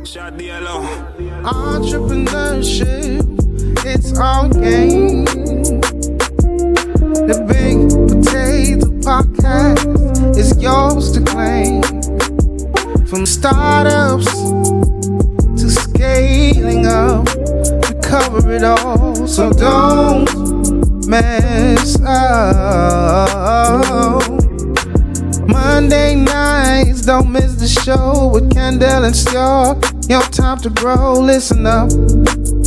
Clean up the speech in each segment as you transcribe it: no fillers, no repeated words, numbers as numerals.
Entrepreneurship, it's all game. The Big Potato Podcast is yours to claim. From startups to scaling up, we cover it all. So don't mess up. Monday nights, don't miss the show with Kendall and Stuart. Your time to grow, listen up.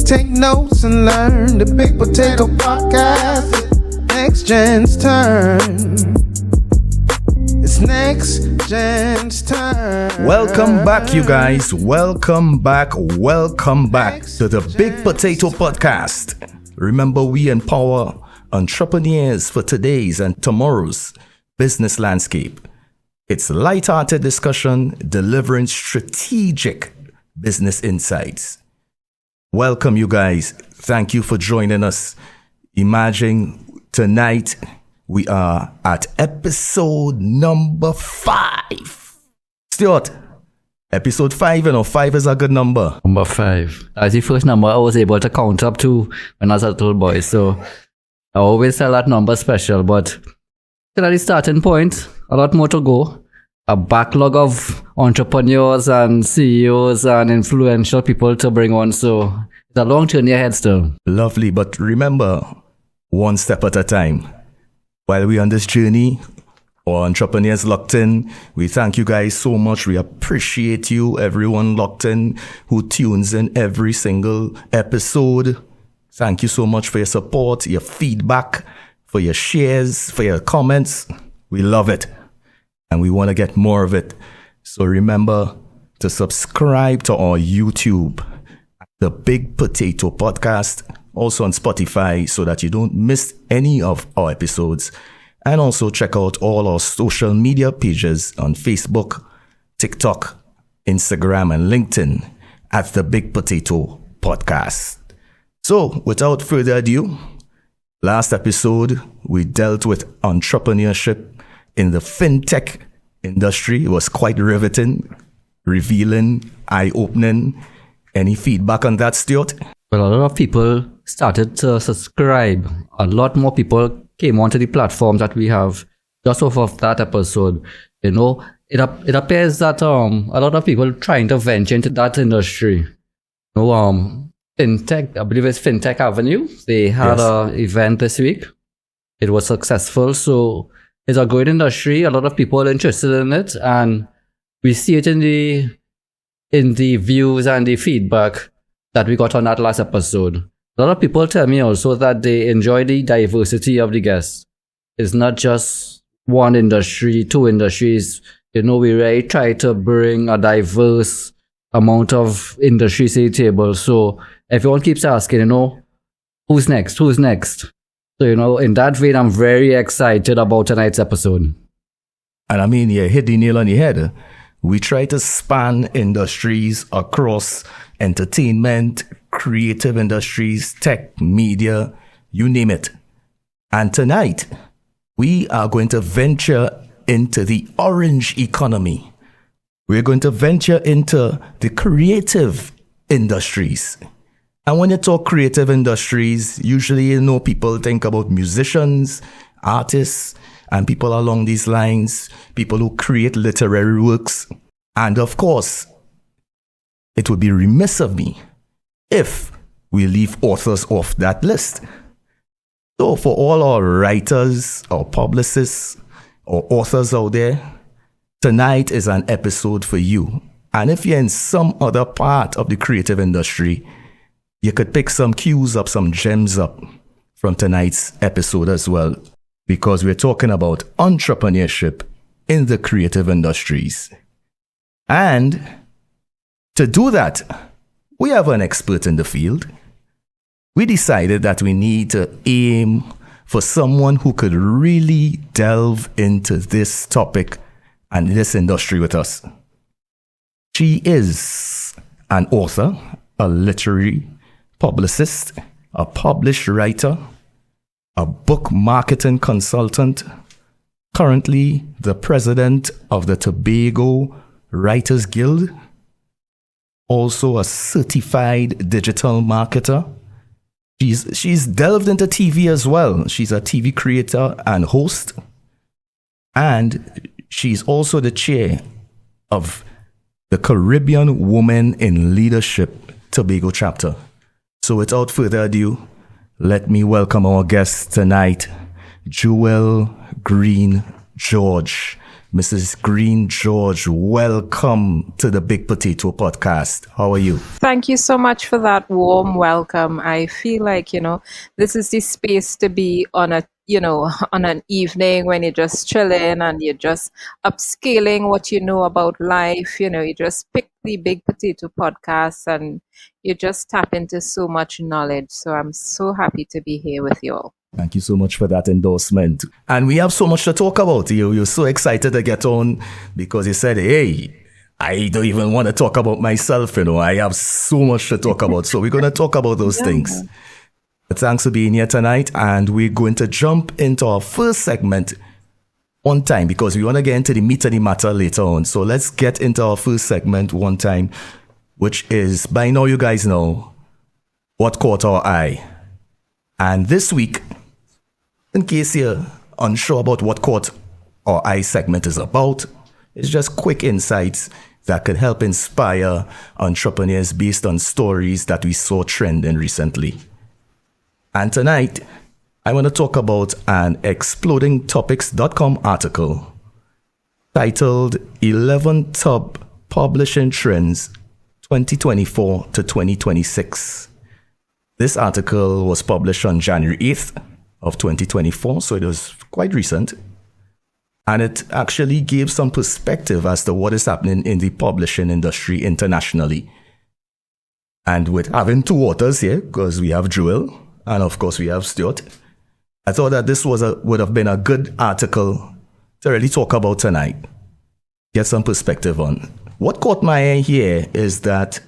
Take notes and learn. The Big Potato Podcast, next gen's turn. It's next gen's turn. Welcome back, you guys. Welcome back to the Big Potato Podcast. Remember, we empower entrepreneurs for today's and tomorrow's business landscape. It's light-hearted discussion delivering strategic business insights. Welcome, you guys. Thank you for joining us. Imagine tonight we are at episode number 5. Stuart, episode 5, 5 is a good number. Number 5. That's the first number I was able to count up to when I was a little boy. So I always tell that number special, but still at the starting point, a lot more to go. A backlog of entrepreneurs and CEOs and influential people to bring on. So it's a long journey ahead still. Lovely, but remember, one step at a time. While we're on this journey, our entrepreneurs locked in, we thank you guys so much. We appreciate you, everyone locked in, who tunes in every single episode. Thank you so much for your support, your feedback, for your shares, for your comments. We love it. And we want to get more of it. So remember to subscribe to our YouTube, the Big Potato Podcast, also on Spotify, so that you don't miss any of our episodes. And also check out all our social media pages on Facebook, TikTok, Instagram, and LinkedIn at the Big Potato Podcast. So without further ado, last episode, we dealt with entrepreneurship in the fintech industry. It was quite riveting, revealing, eye-opening. Any feedback on that, Stuart? Well, a lot of people started to subscribe. A lot more people came onto the platform that we have just off of that episode. You know, it appears that a lot of people trying to venture into that industry. You know, fintech, I believe it's Fintech Avenue. They had an event this week. It was successful. So it's a great industry. A lot of people are interested in it, and we see it in the views and the feedback that we got on that last episode. A lot of people tell me also that they enjoy the diversity of the guests. It's not just one industry, two industries. You know, we really try to bring a diverse amount of industries to the table. So everyone keeps asking, you know, who's next? Who's next? So, you know, in that vein, I'm very excited about tonight's episode. And I mean, you hit the nail on the head. We try to span industries across entertainment, creative industries, tech, media, you name it. And tonight, we are going to venture into the orange economy. We're going to venture into the creative industries. And when you talk creative industries, usually, you know, people think about musicians, artists, and people along these lines, people who create literary works. And of course, it would be remiss of me if we leave authors off that list. So for all our writers, our publicists, or authors out there, tonight is an episode for you. And if you're in some other part of the creative industry, you could pick some cues up, some gems up from tonight's episode as well, because we're talking about entrepreneurship in the creative industries. And to do that, we have an expert in the field. We decided that we need to aim for someone who could really delve into this topic and this industry with us. She is an author, a literary publicist, a published writer, a book marketing consultant, currently the president of the Tobago Writers Guild, also a certified digital marketer. She's delved into TV as well. She's a TV creator and host. And she's also the chair of the Caribbean Women in Leadership Tobago chapter. So without further ado, let me welcome our guest tonight, Jewel Greene-George. Mrs. Greene-George, welcome to the Big Potato Podcast. How are you? Thank you so much for that warm welcome. I feel like, this is the space to be on on an evening when you're just chilling and you're just upscaling what you know about life. You just pick the Big Potato Podcast and you just tap into so much knowledge. So I'm so happy to be here with you all. Thank you so much for that endorsement. And we have so much to talk about. You're so excited to get on because you said, hey, I don't even want to talk about myself. I have so much to talk about. So we're going to talk about those things. But thanks for being here tonight. And we're going to jump into our first segment one time because we want to get into the meat of the matter later on. So let's get into our first segment one time, which is, by now you guys know, what caught our eye. And this week, in case you're unsure about what caught our eye segment is about, it's just quick insights that could help inspire entrepreneurs based on stories that we saw trending recently. And tonight, I want to talk about an explodingtopics.com article titled 11 Top Publishing Trends 2024 to 2026. This article was published on January 8th of 2024, so it was quite recent. And it actually gave some perspective as to what is happening in the publishing industry internationally. And with having two authors here, because we have Jewel and of course we have Stuart, I thought that this would have been a good article to really talk about tonight. Get some perspective on. What caught my eye here is that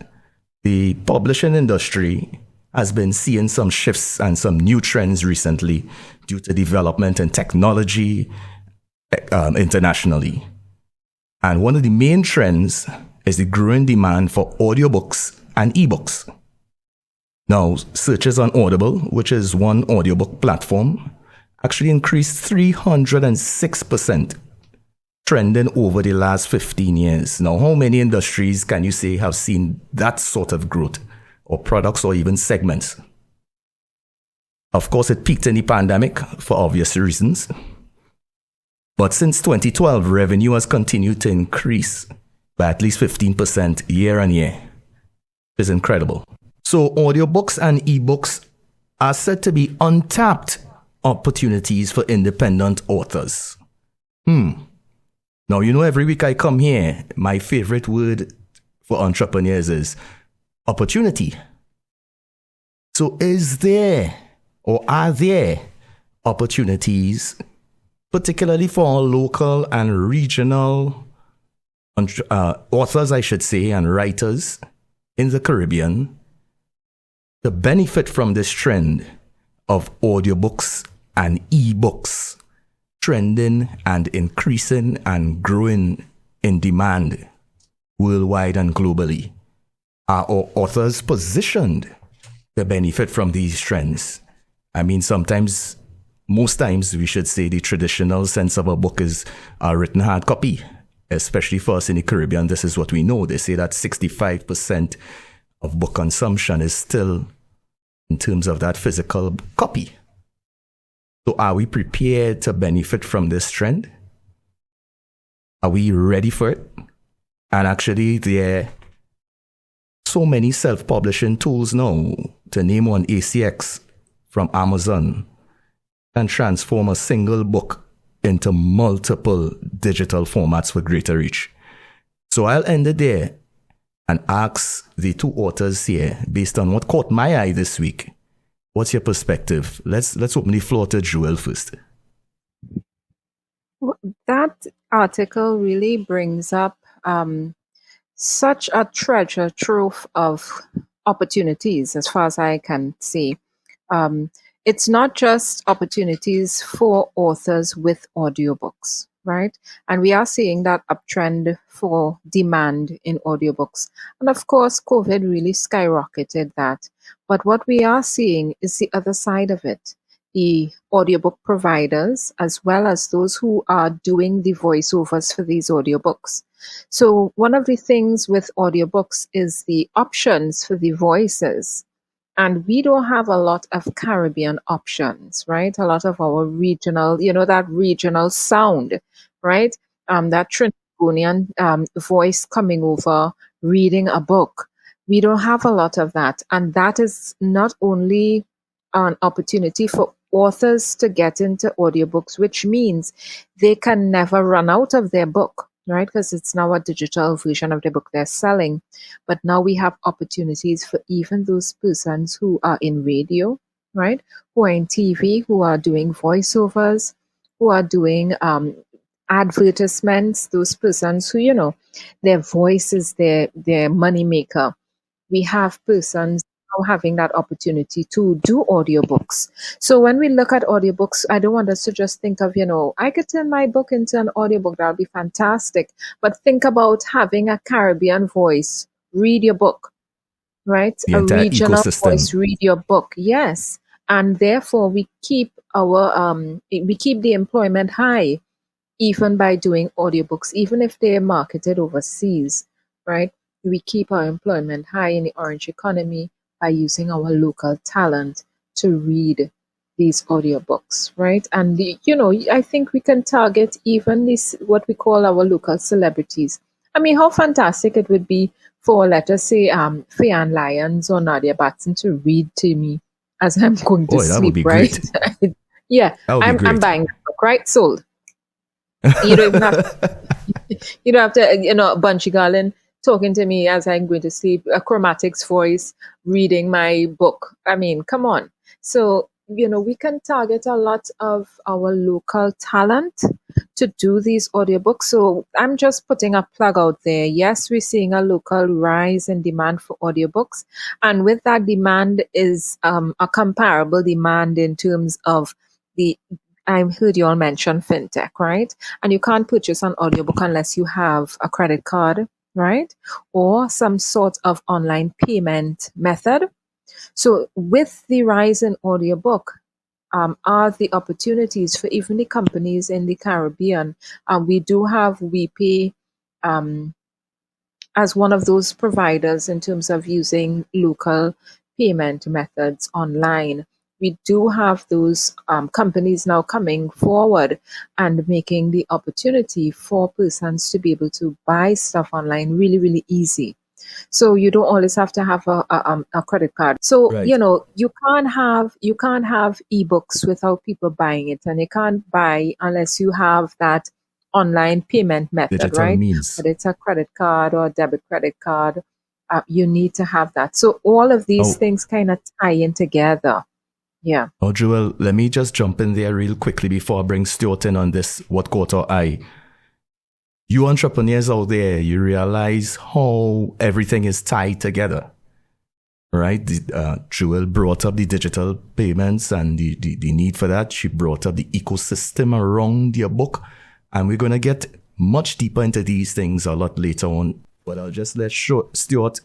the publishing industry has been seeing some shifts and some new trends recently due to development in technology internationally. And one of the main trends is the growing demand for audiobooks and ebooks. Now, searches on Audible, which is one audiobook platform, actually increased 306%, trending over the last 15 years. Now, how many industries can you say have seen that sort of growth? Or products or even segments. Of course, it peaked in the pandemic for obvious reasons. But since 2012, revenue has continued to increase by at least 15% year on year. It's incredible. So audiobooks and ebooks are said to be untapped opportunities for independent authors. Now, every week I come here, my favorite word for entrepreneurs is opportunity. So is there or are there opportunities, particularly for our local and regional authors, I should say, and writers in the Caribbean to benefit from this trend of audiobooks and ebooks trending and increasing and growing in demand worldwide and globally? Are our authors positioned to benefit from these trends? I mean, most times we should say the traditional sense of a book is a written hard copy, especially for us in the Caribbean. This is what we know. They say that 65% of book consumption is still in terms of that physical copy. So are we prepared to benefit from this trend? Are we ready for it? And actually, there are so many self-publishing tools now. To name one, ACX from Amazon can transform a single book into multiple digital formats for greater reach. So I'll end it there and ask the two authors here, based on what caught my eye this week, what's your perspective? Let's open the floor to Jewel first. That article really brings up such a treasure trove of opportunities, as far as I can see. It's not just opportunities for authors with audiobooks. right? And we are seeing that uptrend for demand in audiobooks. And of course, COVID really skyrocketed that. But what we are seeing is the other side of it. The audiobook providers, as well as those who are doing the voiceovers for these audiobooks. So one of the things with audiobooks is the options for the voices. And we don't have a lot of Caribbean options, right? A lot of our regional, that regional sound, right? That Trinidadian voice coming over, reading a book. We don't have a lot of that. And that is not only an opportunity for authors to get into audiobooks, which means they can never run out of their book, right? Because it's now a digital version of the book they're selling. But now we have opportunities for even those persons who are in radio, right? Who are in TV, who are doing voiceovers, who are doing advertisements, those persons who, their voice is their money maker. We have persons now having that opportunity to do audiobooks. So when we look at audiobooks, I don't want us to just think of, I could turn my book into an audiobook. That would be fantastic. But think about having a Caribbean voice read your book, right? The a entire regional ecosystem. voice read your book. Yes. And therefore we keep the employment high, even by doing audiobooks, even if they're marketed overseas, right? We keep our employment high in the orange economy by using our local talent to read these audiobooks, right? And I think we can target even this, what we call our local celebrities. I mean, how fantastic it would be for, let us say, Fay-Ann Lyons or Nadia Batson to read to me as I'm going to That would sleep, be right? great. Yeah, That would be I'm great. buying the book, right? Sold. You don't even have to, Bunchy Garland talking to me as I'm going to sleep, a Chromatic's voice reading my book. I mean, come on. So, we can target a lot of our local talent to do these audiobooks. So I'm just putting a plug out there. Yes, we're seeing a local rise in demand for audiobooks. And with that demand is a comparable demand in terms of I heard you all mention fintech, right? And you can't purchase an audiobook unless you have a credit card, right? Or some sort of online payment method. So with the rise in audiobook, are the opportunities for even the companies in the Caribbean. We do have WePay as one of those providers in terms of using local payment methods online. We do have those companies now coming forward and making the opportunity for persons to be able to buy stuff online really, really easy. So you don't always have to have a credit card. So Right. you can't have ebooks without people buying it, and you can't buy unless you have that online payment method, Digital right? means. But it's a credit card or a debit credit card. You need to have that. So all of these things kind of tie in together. Yeah. Oh, Joel, let me just jump in there real quickly before I bring Stuart in on this, what caught our eye. You entrepreneurs out there, you realize how everything is tied together, right? Joel brought up the digital payments and the need for that. She brought up the ecosystem around your book. And we're going to get much deeper into these things a lot later on. But I'll just let Stuart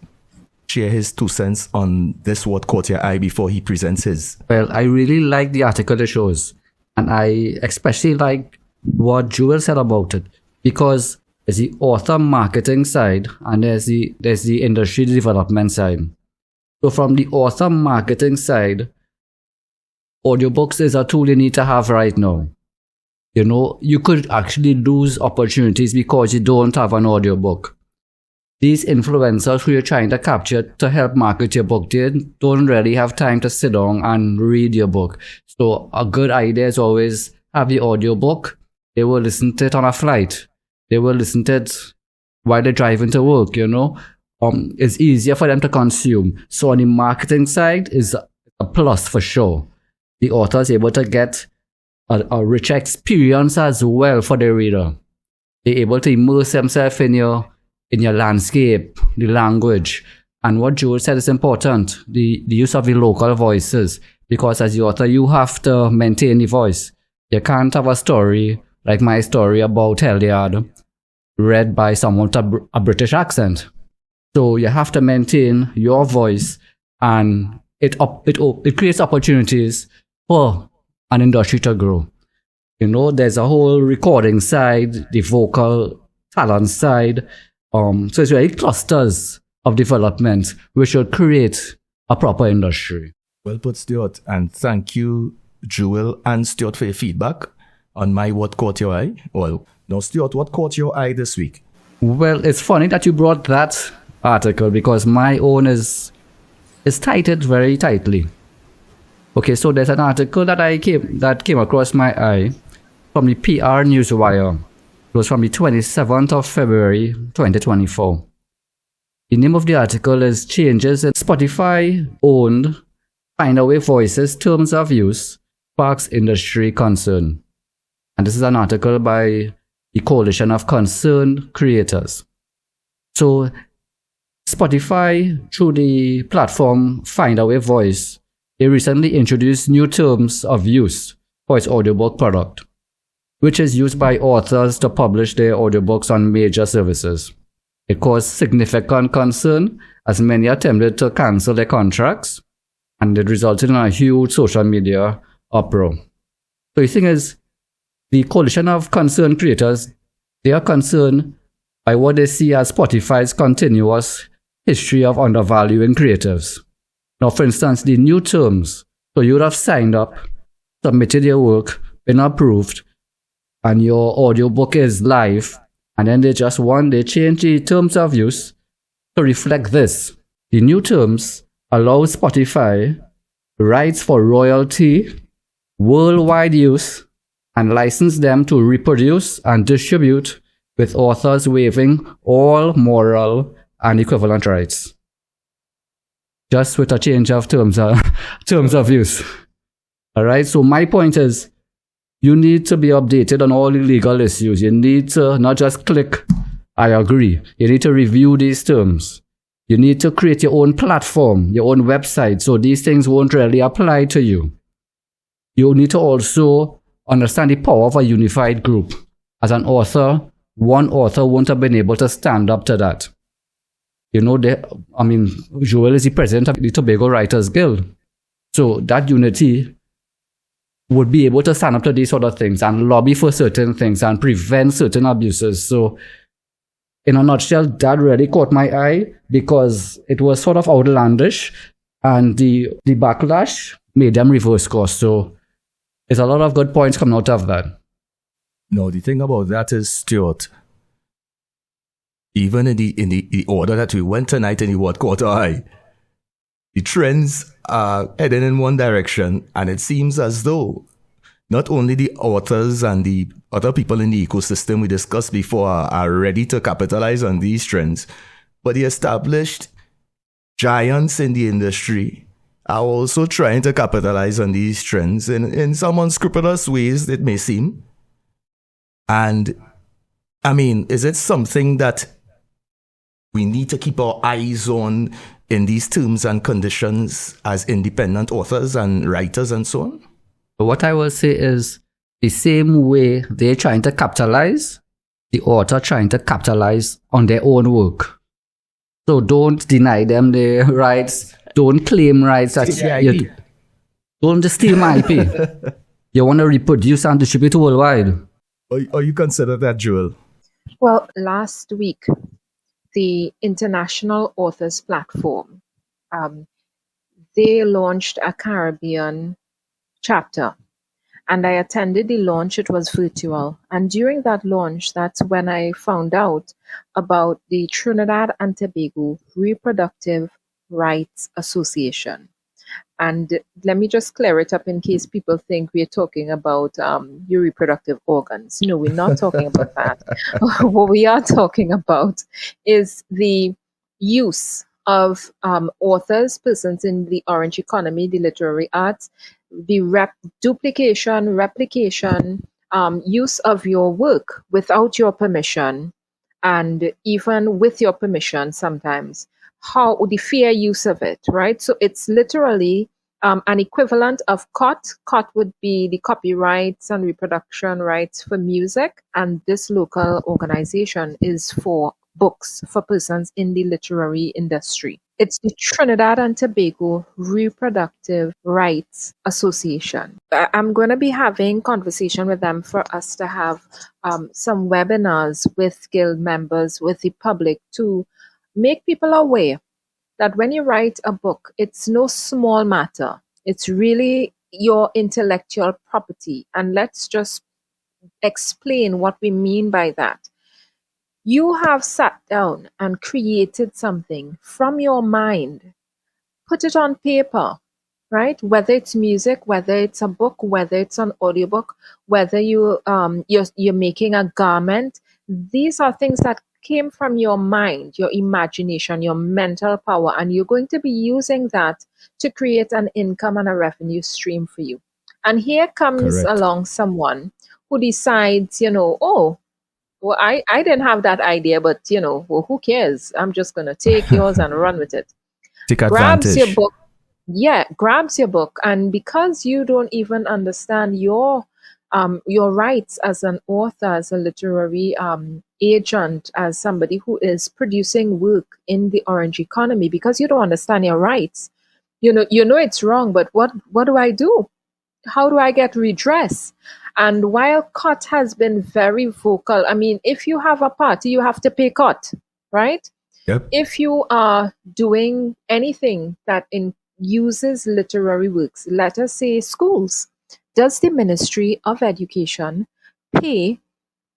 share his 2 cents on this, what caught your eye, before he presents his. Well, I really like the article it shows. And I especially like what Joel said about it. Because there's the author marketing side and there's the industry development side. So from the author marketing side, audiobooks is a tool you need to have right now. You could actually lose opportunities because you don't have an audiobook. These influencers who you're trying to capture to help market your book, they don't really have time to sit down and read your book. So a good idea is always have the audiobook. They will listen to it on a flight. They will listen to it while they're driving to work, It's easier for them to consume. So on the marketing side is a plus for sure. The author is able to get a rich experience as well for the reader. They're able to immerse themselves in your landscape, the language. And what Joel said is important, the use of the local voices. Because as the author, you have to maintain the voice. You can't have a story like my story about Heliard, read by someone with a British accent. So you have to maintain your voice, and it creates opportunities for an industry to grow. There's a whole recording side, the vocal talent side. So it's really clusters of development which should create a proper industry. Well put, Stuart. And thank you, Jewel and Stuart, for your feedback on my What Caught Your Eye. Well, now, Stuart, what caught your eye this week? Well, it's funny that you brought that article, because my own is titled very tightly. Okay, so there's an article that came across my eye from the PR Newswire. It was from the 27th of February, 2024. The name of the article is Changes in Spotify-Owned Findaway Voices Terms of Use Sparks Industry Concern. And this is an article by the Coalition of Concerned Creators. So Spotify, through the platform Findaway Voice, they recently introduced new terms of use for its audiobook product, which is used by authors to publish their audiobooks on major services. It caused significant concern as many attempted to cancel their contracts, and it resulted in a huge social media uproar. So the thing is, the Coalition of Concerned Creators, they are concerned by what they see as Spotify's continuous history of undervaluing creatives. Now, for instance, the new terms, so you would have signed up, submitted your work, been approved, and your audiobook is live, and then they change the terms of use to reflect this. The new terms allow Spotify rights for royalty, worldwide use, and license them to reproduce and distribute, with authors waiving all moral and equivalent rights. Just with a change of terms of use. All right, so my point is, you need to be updated on all the legal issues. You need to not just click, I agree. You need to review these terms. You need to create your own platform, your own website, so these things won't really apply to you. You need to also understand the power of a unified group. As an author, one author won't have been able to stand up to that. Joel is the president of the Tobago Writers Guild. So that unity would be able to stand up to these sort of things and lobby for certain things and prevent certain abuses. So in a nutshell, that really caught my eye because it was sort of outlandish, and the backlash made them reverse course. So there's a lot of good points coming out of that. No, the thing about that is, Stuart, even in the order that we went tonight in the What Caught Our Eye, the trends are heading in one direction, and it seems as though not only the authors and the other people in the ecosystem we discussed before are ready to capitalize on these trends, but the established giants in the industry are also trying to capitalize on these trends in some unscrupulous ways, it may seem. And, is it something that we need to keep our eyes on in these terms and conditions as independent authors and writers and so on? What I will say is, the same way they're trying to capitalize, the author trying to capitalize on their own work. So don't deny them their rights. Don't claim rights. Don't just steal my IP. You want to reproduce and distribute worldwide. Or you consider that, Joel? Well, last week, the International Authors Platform, they launched a Caribbean chapter, and I attended the launch. It was virtual, and during that launch, that's when I found out about the Trinidad and Tobago Reproductive Rights Association. And let me just clear it up in case people think we're talking about your reproductive organs. No, we're not talking about that. What we are talking about is the use of authors, persons in the orange economy, the literary arts, the duplication, replication, use of your work without your permission, and even with your permission sometimes. How the fair use of it, right? So it's literally an equivalent of COT. COT would be the copyrights and reproduction rights for music, and this local organization is for books for persons in the literary industry. It's the Trinidad and Tobago Reproductive Rights Association. I'm going to be having conversation with them for us to have some webinars with guild members, with the public, to make people aware that when you write a book, it's no small matter. It's really your intellectual property. And let's just explain what we mean by that. You have sat down and created something from your mind, put it on paper, right? Whether it's music, whether it's a book, whether it's an audiobook, whether you're making a garment. These are things that came from your mind, your imagination, your mental power, and you're going to be using that to create an income and a revenue stream for you. And here comes along someone who decides, oh, well, I didn't have that idea, but, well, who cares? I'm just going to take yours and run with it. Take grabs advantage. your book. Yeah, grabs your book. And because you don't even understand your rights as an author, as a literary agent, as somebody who is producing work in the orange economy, because you don't understand your rights, you know it's wrong, but what do I do? How do I get redress? And while COT has been very vocal, I mean, if you have a party, you have to pay COT, right? Yep. If you are doing anything that uses literary works, let us say schools, does the Ministry of Education pay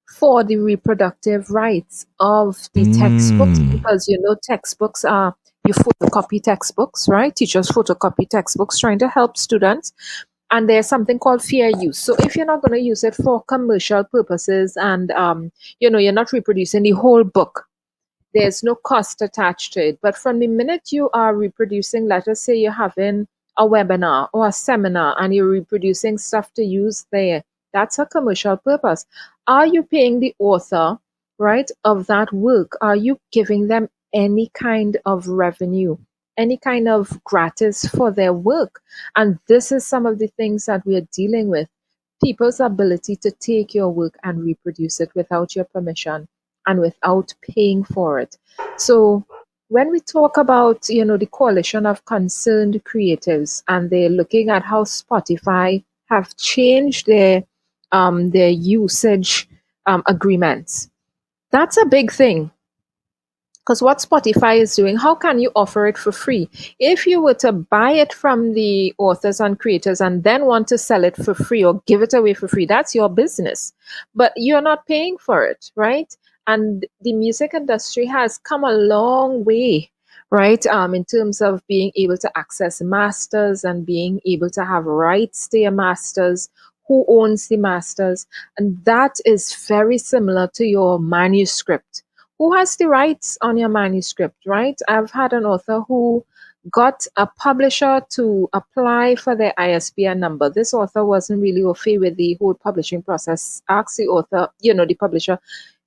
for the reproductive rights of the textbooks? Because, textbooks are, you photocopy textbooks, right? Teachers photocopy textbooks trying to help students. And there's something called fair use. So if you're not going to use it for commercial purposes and, you're not reproducing the whole book, there's no cost attached to it. But from the minute you are reproducing, let us say you're having a webinar or a seminar and you're reproducing stuff to use there, that's a commercial purpose. Are you paying the author, right, of that work? Are you giving them any kind of revenue, any kind of gratis for their work? And this is some of the things that we are dealing with. People's ability to take your work and reproduce it without your permission and without paying for it. So when we talk about, the coalition of concerned creatives, and they're looking at how Spotify have changed their usage agreements, that's a big thing. Because what Spotify is doing, how can you offer it for free? If you were to buy it from the authors and creators and then want to sell it for free or give it away for free, that's your business. But you're not paying for it, right? And the music industry has come a long way, right? In terms of being able to access masters and being able to have rights to your masters, who owns the masters. And that is very similar to your manuscript. Who has the rights on your manuscript, right? I've had an author who got a publisher to apply for their ISBN number. This author wasn't really au fait with the whole publishing process. Asked the author, the publisher,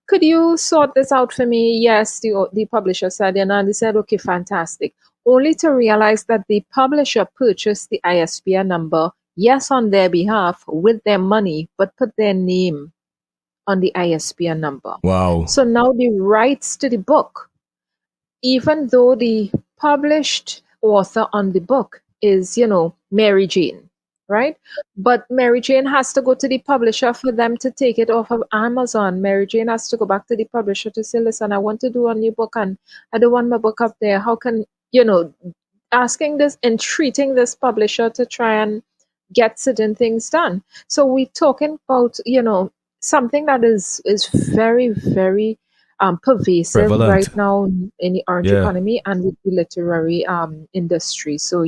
could you sort this out for me? Yes, the publisher said, and they said, okay, fantastic. Only to realize that the publisher purchased the ISBN number, yes, on their behalf with their money, but put their name on the ISBN number. Wow. So now the rights to the book, even though the published author on the book is, Mary Jane, right? But Mary Jane has to go to the publisher for them to take it off of Amazon. Mary Jane has to go back to the publisher to say, listen, I want to do a new book and I don't want my book up there. How can, asking this and treating this publisher to try and get certain things done. So we're talking about, something that is very, very pervasive prevalent right now in the orange economy and with the literary industry. So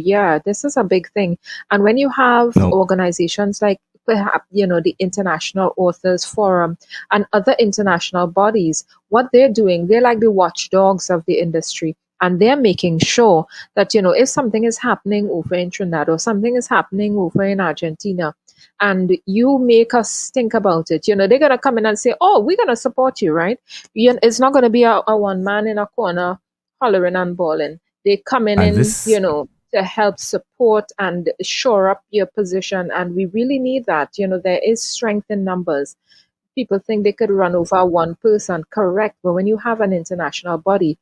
this is a big thing. And when you have organizations like perhaps the International Authors Forum and other international bodies, what they're doing, they're like the watchdogs of the industry. And they're making sure that, if something is happening over in Trinidad or something is happening over in Argentina, and you make us think about it, they're going to come in and say, oh, we're going to support you, right? It's not going to be a one man in a corner hollering and bawling. They come in and, to help support and shore up your position. And we really need that. There is strength in numbers. People think they could run over one person, correct? But when you have an international body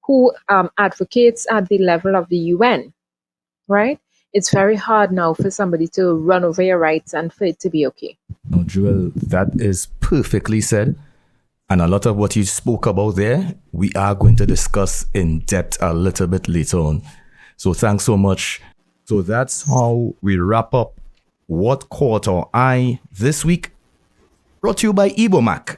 who advocates at the level of the UN, right? It's very hard now for somebody to run over your rights and for it to be okay. Oh, Joel, that is perfectly said. And a lot of what you spoke about there, we are going to discuss in depth a little bit later on. So thanks so much. So that's how we wrap up What Caught Our Eye this week. Brought to you by Ibomac.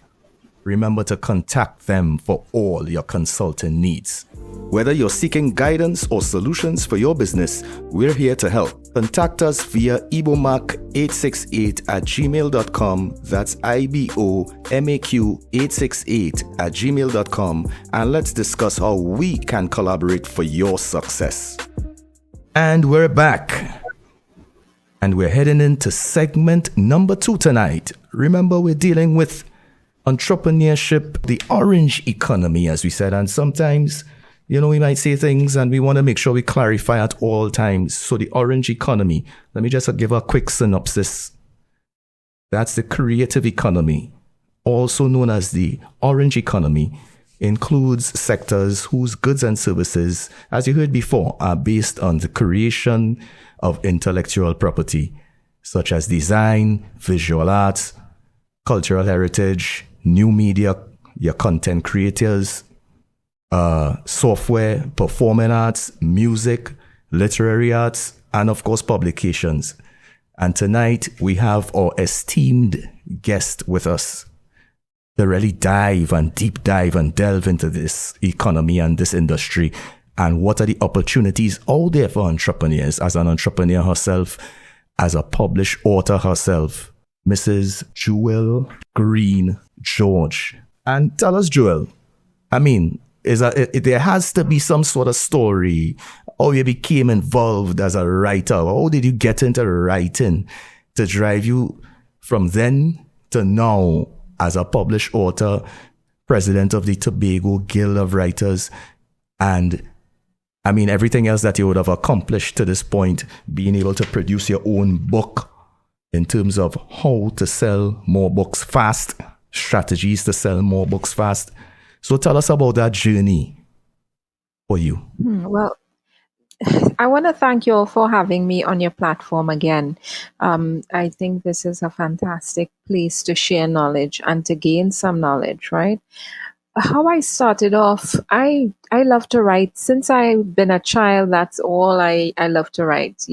Remember to contact them for all your consulting needs. Whether you're seeking guidance or solutions for your business, we're here to help. Contact us via ibomac868@gmail.com. That's ibomac868@gmail.com. And let's discuss how we can collaborate for your success. And we're back. And we're heading into segment number 2 tonight. Remember, we're dealing with entrepreneurship, the orange economy, as we said. And sometimes, we might say things and we want to make sure we clarify at all times. So the orange economy, let me just give a quick synopsis. That's the creative economy, also known as the orange economy, includes sectors whose goods and services, as you heard before, are based on the creation of intellectual property, such as design, visual arts, cultural heritage, new media, your content creators, software, performing arts, music, literary arts, and of course, publications. And tonight we have our esteemed guest with us to really deep dive and delve into this economy and this industry. And what are the opportunities out there for entrepreneurs, as an entrepreneur herself, as a published author herself, Mrs. Jewel Greene-George. And tell us, Jewel, there has to be some sort of story, how you became involved as a writer. How did you get into writing to drive you from then to now as a published author, president of the Tobago Guild of Writers, and everything else that you would have accomplished to this point, being able to produce your own book in terms of how to sell more books fast, strategies to sell more books fast. So tell us about that journey for you. Well, I want to thank you all for having me on your platform again. I think this is a fantastic place to share knowledge and to gain some knowledge, right? How I started off, I love to write. Since I've been a child, that's all I love to write.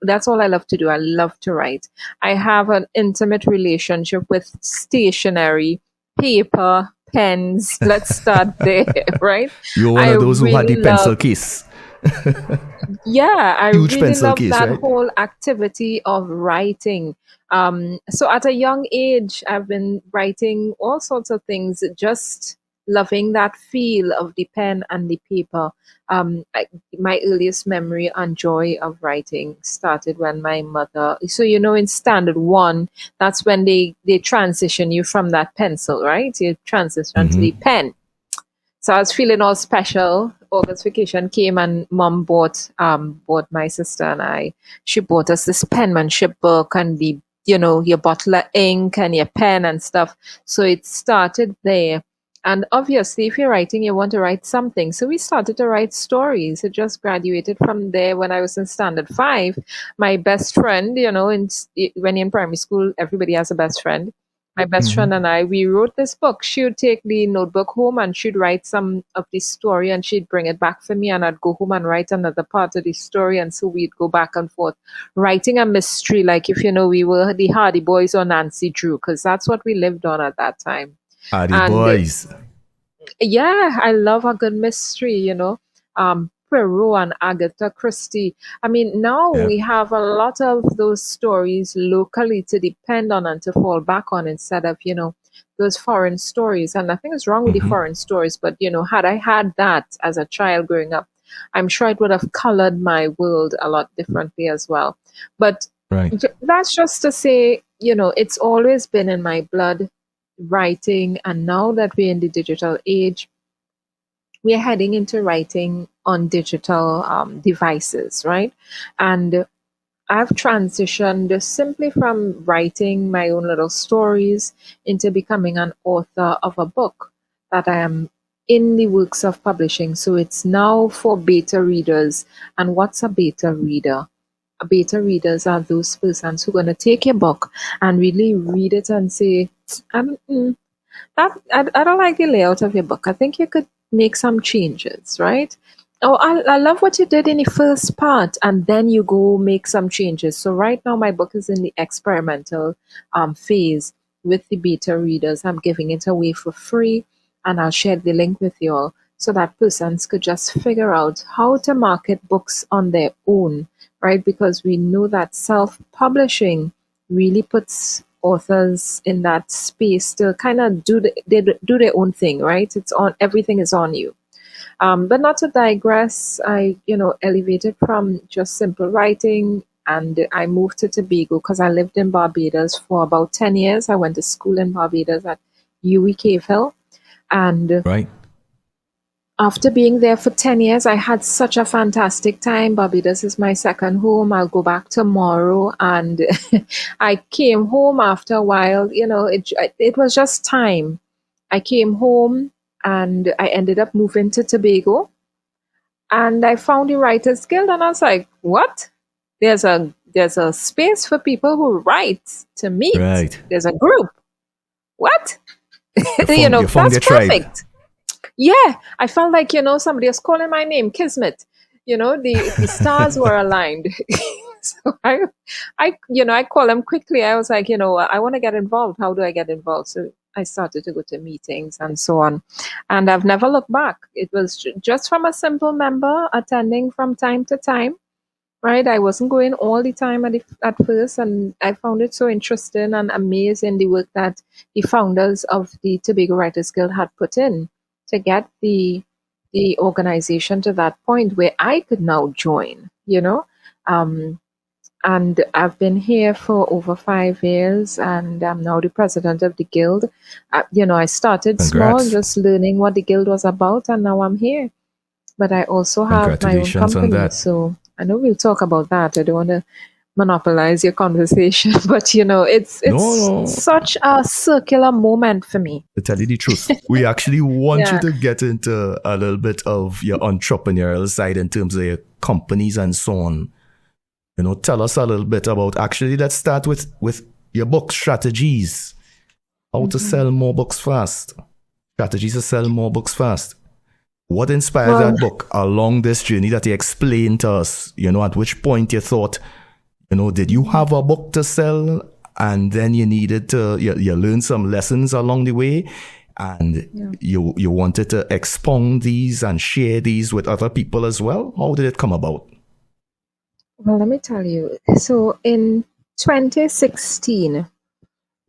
That's all I love to do. I love to write. I have an intimate relationship with stationery, paper, pens. Let's start there, right? You're one of those who had the pencil case. Yeah, I Huge really pencil love case, that right? whole activity of writing. So at a young age, I've been writing all sorts of things, just loving that feel of the pen and the paper. My earliest memory and joy of writing started when my mother, in standard 1, that's when they transition you from that pencil, right? You transition to the pen. So I was feeling all special. August vacation came and mom bought my sister and I, she bought us this penmanship book and your bottle of ink and your pen and stuff. So it started there. And obviously, if you're writing, you want to write something. So we started to write stories. It just graduated from there when I was in standard 5. My best friend, when you're in primary school, everybody has a best friend. My best friend and I, we wrote this book. She would take the notebook home and she'd write some of the story and she'd bring it back for me and I'd go home and write another part of the story. And so we'd go back and forth writing a mystery, like if we were the Hardy Boys or Nancy Drew, because that's what we lived on at that time. Hardy Boys. Yeah, I love a good mystery, Poirot and Agatha Christie. Now we have a lot of those stories locally to depend on and to fall back on instead of, those foreign stories. And nothing is wrong with the foreign stories, but, had I had that as a child growing up, I'm sure it would have colored my world a lot differently as well. But that's just to say, it's always been in my blood, writing. And now that we're in the digital age, we're heading into writing on digital devices, right? And I've transitioned simply from writing my own little stories into becoming an author of a book that I am in the works of publishing. So it's now for beta readers. And what's a beta reader? Beta readers are those persons who are going to take your book and really read it and say, I don't like the layout of your book. I think you could make some changes, right? Oh, I love what you did in the first part, and then you go make some changes. So right now, my book is in the experimental phase with the beta readers. I'm giving it away for free, and I'll share the link with you all so that persons could just figure out how to market books on their own, right? Because we know that self-publishing really puts authors in that space to kind of do their own thing, right? It's on, everything is on you. But not to digress, I, elevated from just simple writing and I moved to Tobago because I lived in Barbados for about 10 years. I went to school in Barbados at UWI Cave Hill. And Right. after being there for 10 years, I had such a fantastic time. Barbados is my second home. I'll go back tomorrow. And I came home after a while. It was just time. I came home and I ended up moving to Tobago. And I found the Writers Guild and I was like, what? There's a space for people who write to meet. Right. There's a group. What? You found that's your tribe. perfect. Yeah, I felt like, somebody was calling my name, Kismet. The stars were aligned. So I call them quickly. I was like, I want to get involved. How do I get involved? So I started to go to meetings and so on. And I've never looked back. It was just from a simple member attending from time to time, right? I wasn't going all the time at first. And I found it so interesting and amazing, the work that the founders of the Tobago Writers Guild had put in to get the organization to that point where I could now join, and I've been here for over 5 years, and I'm now the president of the guild. I started small, Congrats. just learning what the guild was about, and now I'm here. But I also have my own Congratulations on company, that. so I know we'll talk about that. I don't want to monopolize your conversation, but it's No. such a circular moment for me. To tell you the truth, we actually want Yeah. you to get into a little bit of your entrepreneurial side in terms of your companies and so on. Tell us a little bit about, actually, let's start with your book strategies. How to sell more books fast. Strategies to sell more books fast. What inspired that book along this journey that you explained to us? At which point you thought, did you have a book to sell and then you needed to, you learned some lessons along the way and you wanted to expound these and share these with other people as well? How did it come about? Well, let me tell you. So in 2016,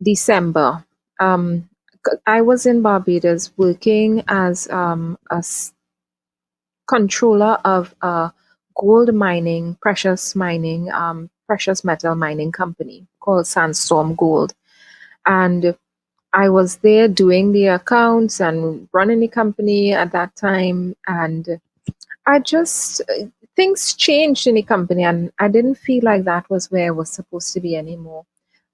December, I was in Barbados working as controller of a gold mining, precious metal mining company called Sandstorm Gold. And I was there doing the accounts and running the company at that time. And things changed in the company and I didn't feel like that was where I was supposed to be anymore.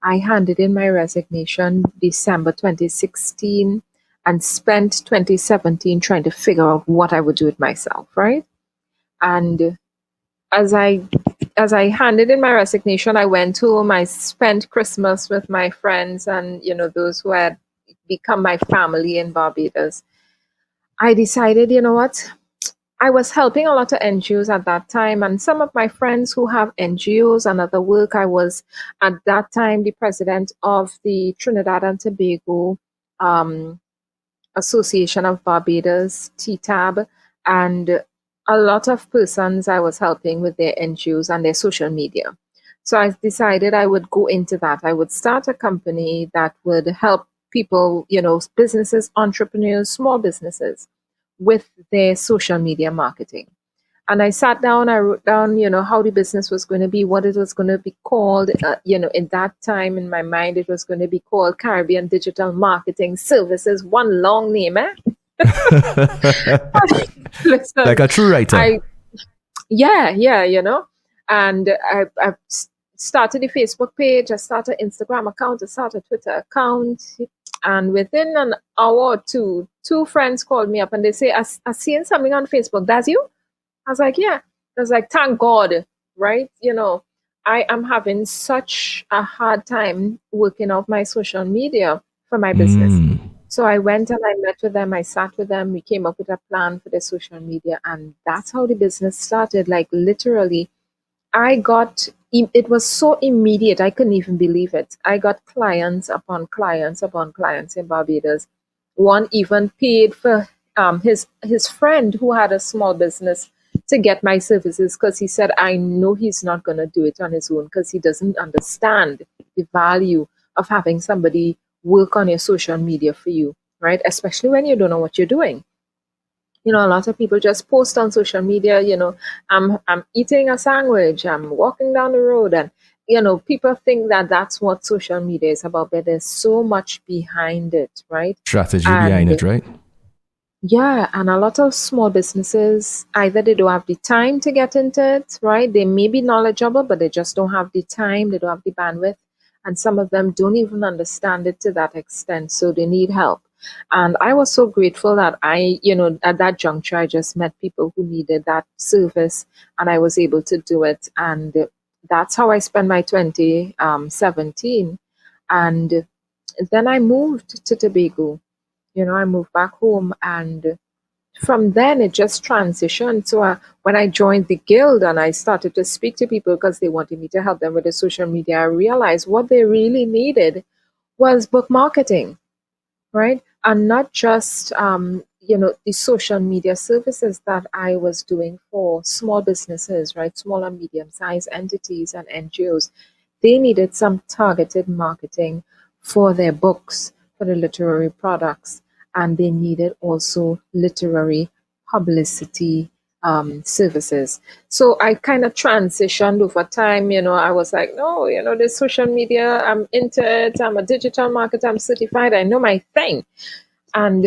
I handed in my resignation December 2016 and spent 2017 trying to figure out what I would do with myself, right? And as I handed in my resignation, I went home, I spent Christmas with my friends and, those who had become my family in Barbados. I decided, what? I was helping a lot of NGOs at that time, and some of my friends who have NGOs and other work, I was at that time the president of the Trinidad and Tobago Association of Barbados, TTAB, and a lot of persons I was helping with their NGOs and their social media. So I decided I would go into that. I would start a company that would help people, businesses, entrepreneurs, small businesses, with their social media marketing. And I sat down, I wrote down, how the business was going to be, what it was going to be called. In that time in my mind, it was going to be called Caribbean Digital Marketing Services, one long name, Listen, Like a true writer. Yeah, and I started a Facebook page, I started an Instagram account, I started a Twitter account, and within an hour or two friends called me up and they say, I seen something on Facebook. That's you? I was like, yeah. I was like, thank God, right? I am having such a hard time working out my social media for my business. So I went and I met with them, I sat with them, we came up with a plan for the social media, and that's how the business started. Like literally, it was so immediate, I couldn't even believe it. I got clients upon clients upon clients in Barbados. One even paid for his friend who had a small business to get my services because he said, I know he's not going to do it on his own because he doesn't understand the value of having somebody work on your social media for you, right? Especially when you don't know what you're doing. A lot of people just post on social media, I'm eating a sandwich, I'm walking down the road, and people think that that's what social media is about, but there's so much behind it, right? Strategy behind it, right? Yeah, and a lot of small businesses, either they don't have the time to get into it, right? They may be knowledgeable, but they just don't have the time, they don't have the bandwidth, and some of them don't even understand it to that extent, so they need help. And I was so grateful that at that juncture, I just met people who needed that service, and I was able to do it. And that's how I spent my 2017. And then I moved to Tobago. I moved back home, and from then it just transitioned. So when I joined the guild and I started to speak to people because they wanted me to help them with the social media, I realized what they really needed was book marketing, right? And not just the social media services that I was doing for small businesses, right? Small and medium-sized entities and NGOs. They needed some targeted marketing for their books, for the literary products, and they needed also literary publicity services. So I kind of transitioned over time. I was like, no, this social media, I'm into it. I'm a digital marketer. I'm certified. I know my thing. And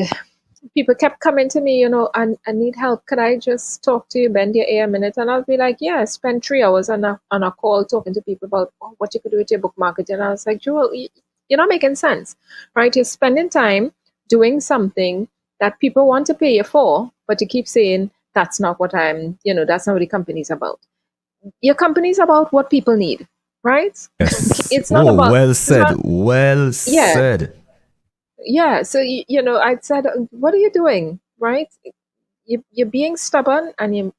people kept coming to me, I need help. Could I just talk to you, bend your ear a minute? And I'll be like, yeah, spend 3 hours on a call talking to people about what you could do with your book marketing. And I was like, Joel, you're not making sense, right? You're spending time doing something that people want to pay you for, but you keep saying, that's not what that's not what the company's about. Your company's about what people need, right? Yes. It's not about... Well said. Said. Yeah. So, I said, what are you doing, right? You're being stubborn and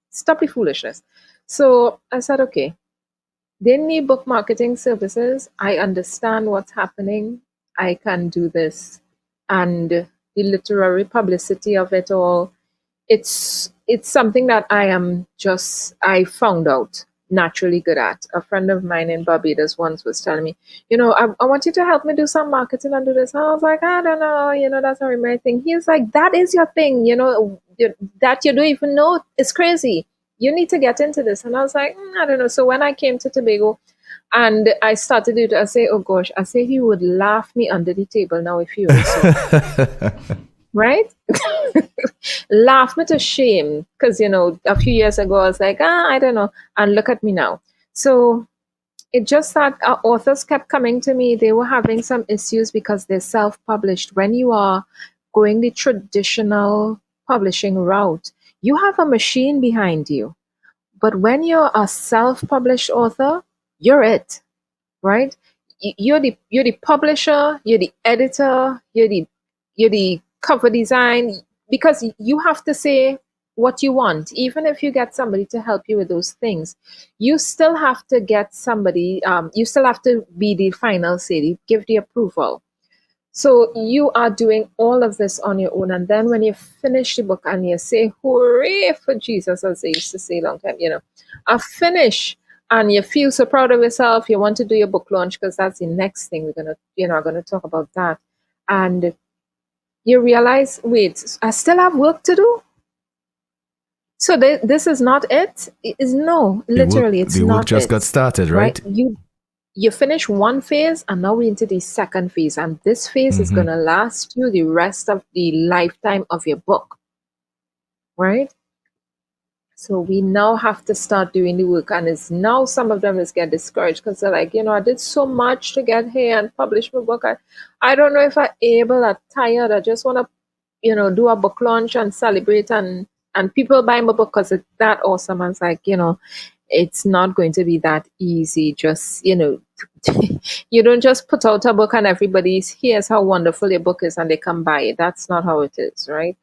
stop the foolishness. So I said, okay, they need book marketing services. I understand what's happening. I can do this. And the literary publicity of it all, it's something that I found out naturally good at. A friend of mine in Barbados once was telling me, I want you to help me do some marketing and do this. And I was like, I don't know, that's not my thing. He's like, that is your thing, that you don't even know. It's crazy. You need to get into this. And I was like, I don't know. So when I came to Tobago and I started it, I say, oh gosh, I say he would laugh me under the table now if he was right? Laugh me to shame because, a few years ago I was like, I don't know. And look at me now. So it just that authors kept coming to me. They were having some issues because they're self-published. When you are going the traditional publishing route, you have a machine behind you. But when you're a self-published author, you're it, right? You're the publisher, you're the editor, you're the cover design, because you have to say what you want. Even if you get somebody to help you with those things, you still have to get somebody, you still have to be the final say, give the approval. So you are doing all of this on your own. And then when you finish the book and you say, hooray for Jesus, as they used to say a long time, I finish, and you feel so proud of yourself, you want to do your book launch, because that's the next thing we're going to talk about that. And you realize, wait, I still have work to do? So this is not it? No, literally, it's not it. The work just got started, right? you finish one phase and now we're into the second phase, and this phase is going to last you the rest of the lifetime of your book, right? So we now have to start doing the work, and it's now some of them is get discouraged because they're like, I did so much to get here and publish my book. I don't know if I'm able, I'm tired, I just want to, do a book launch and celebrate, and people buy my book because it's that awesome. And it's like, it's not going to be that easy. Just, you don't just put out a book and everybody's, here's how wonderful your book is, and they come buy it. That's not how it is, right?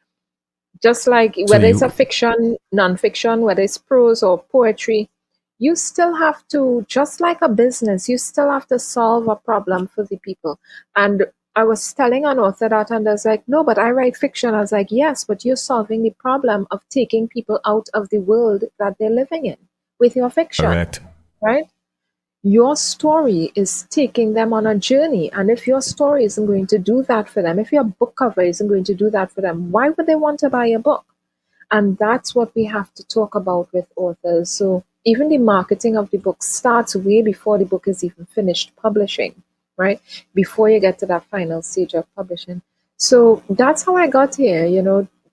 Just like whether it's a fiction, non-fiction, whether it's prose or poetry, you still have to, just like a business, you still have to solve a problem for the people. And I was telling an author that, and I was like, no, but I write fiction. I was like, yes, but you're solving the problem of taking people out of the world that they're living in with your fiction. Correct. Right? Your story is taking them on a journey. And if your story isn't going to do that for them, if your book cover isn't going to do that for them, why would they want to buy a book? And that's what we have to talk about with authors. So even the marketing of the book starts way before the book is even finished publishing, right? Before you get to that final stage of publishing. So that's how I got here,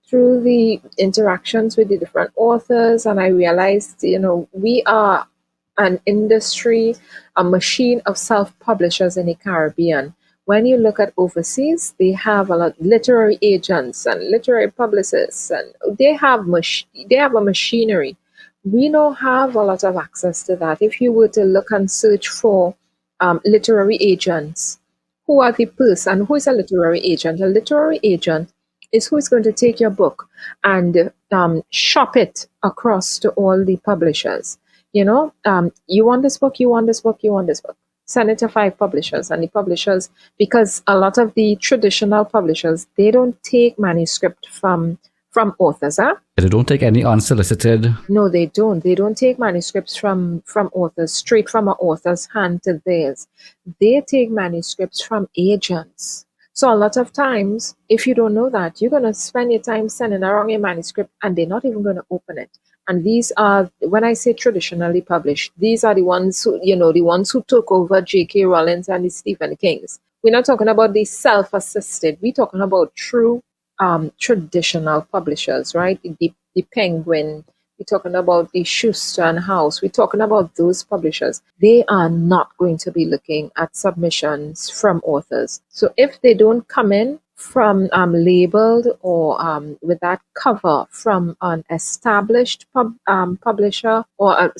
through the interactions with the different authors. And I realized, we are an industry, a machine of self-publishers in the Caribbean. When you look at overseas, they have a lot of literary agents and literary publicists, and they have a machinery. We don't have a lot of access to that. If you were to look and search for literary agents, who are the person? Who is a literary agent? A literary agent is who is going to take your book and shop it across to all the publishers. You want this book, you want this book, you want this book. Send it to 5 publishers, and the publishers, because a lot of the traditional publishers, they don't take manuscript from authors, huh? They don't take any unsolicited. No, they don't. They don't take manuscripts from authors, straight from an author's hand to theirs. They take manuscripts from agents. So a lot of times, if you don't know that, you're going to spend your time sending around your manuscript and they're not even going to open it. And these are, when I say traditionally published, these are the ones who, the ones who took over J.K. Rowling and the Stephen Kings. We're not talking about the self-assisted. We're talking about true traditional publishers, right? The Penguin. We're talking about the Schuster and House. We're talking about those publishers. They are not going to be looking at submissions from authors. So if they don't come in from labeled or with that cover from an established publisher or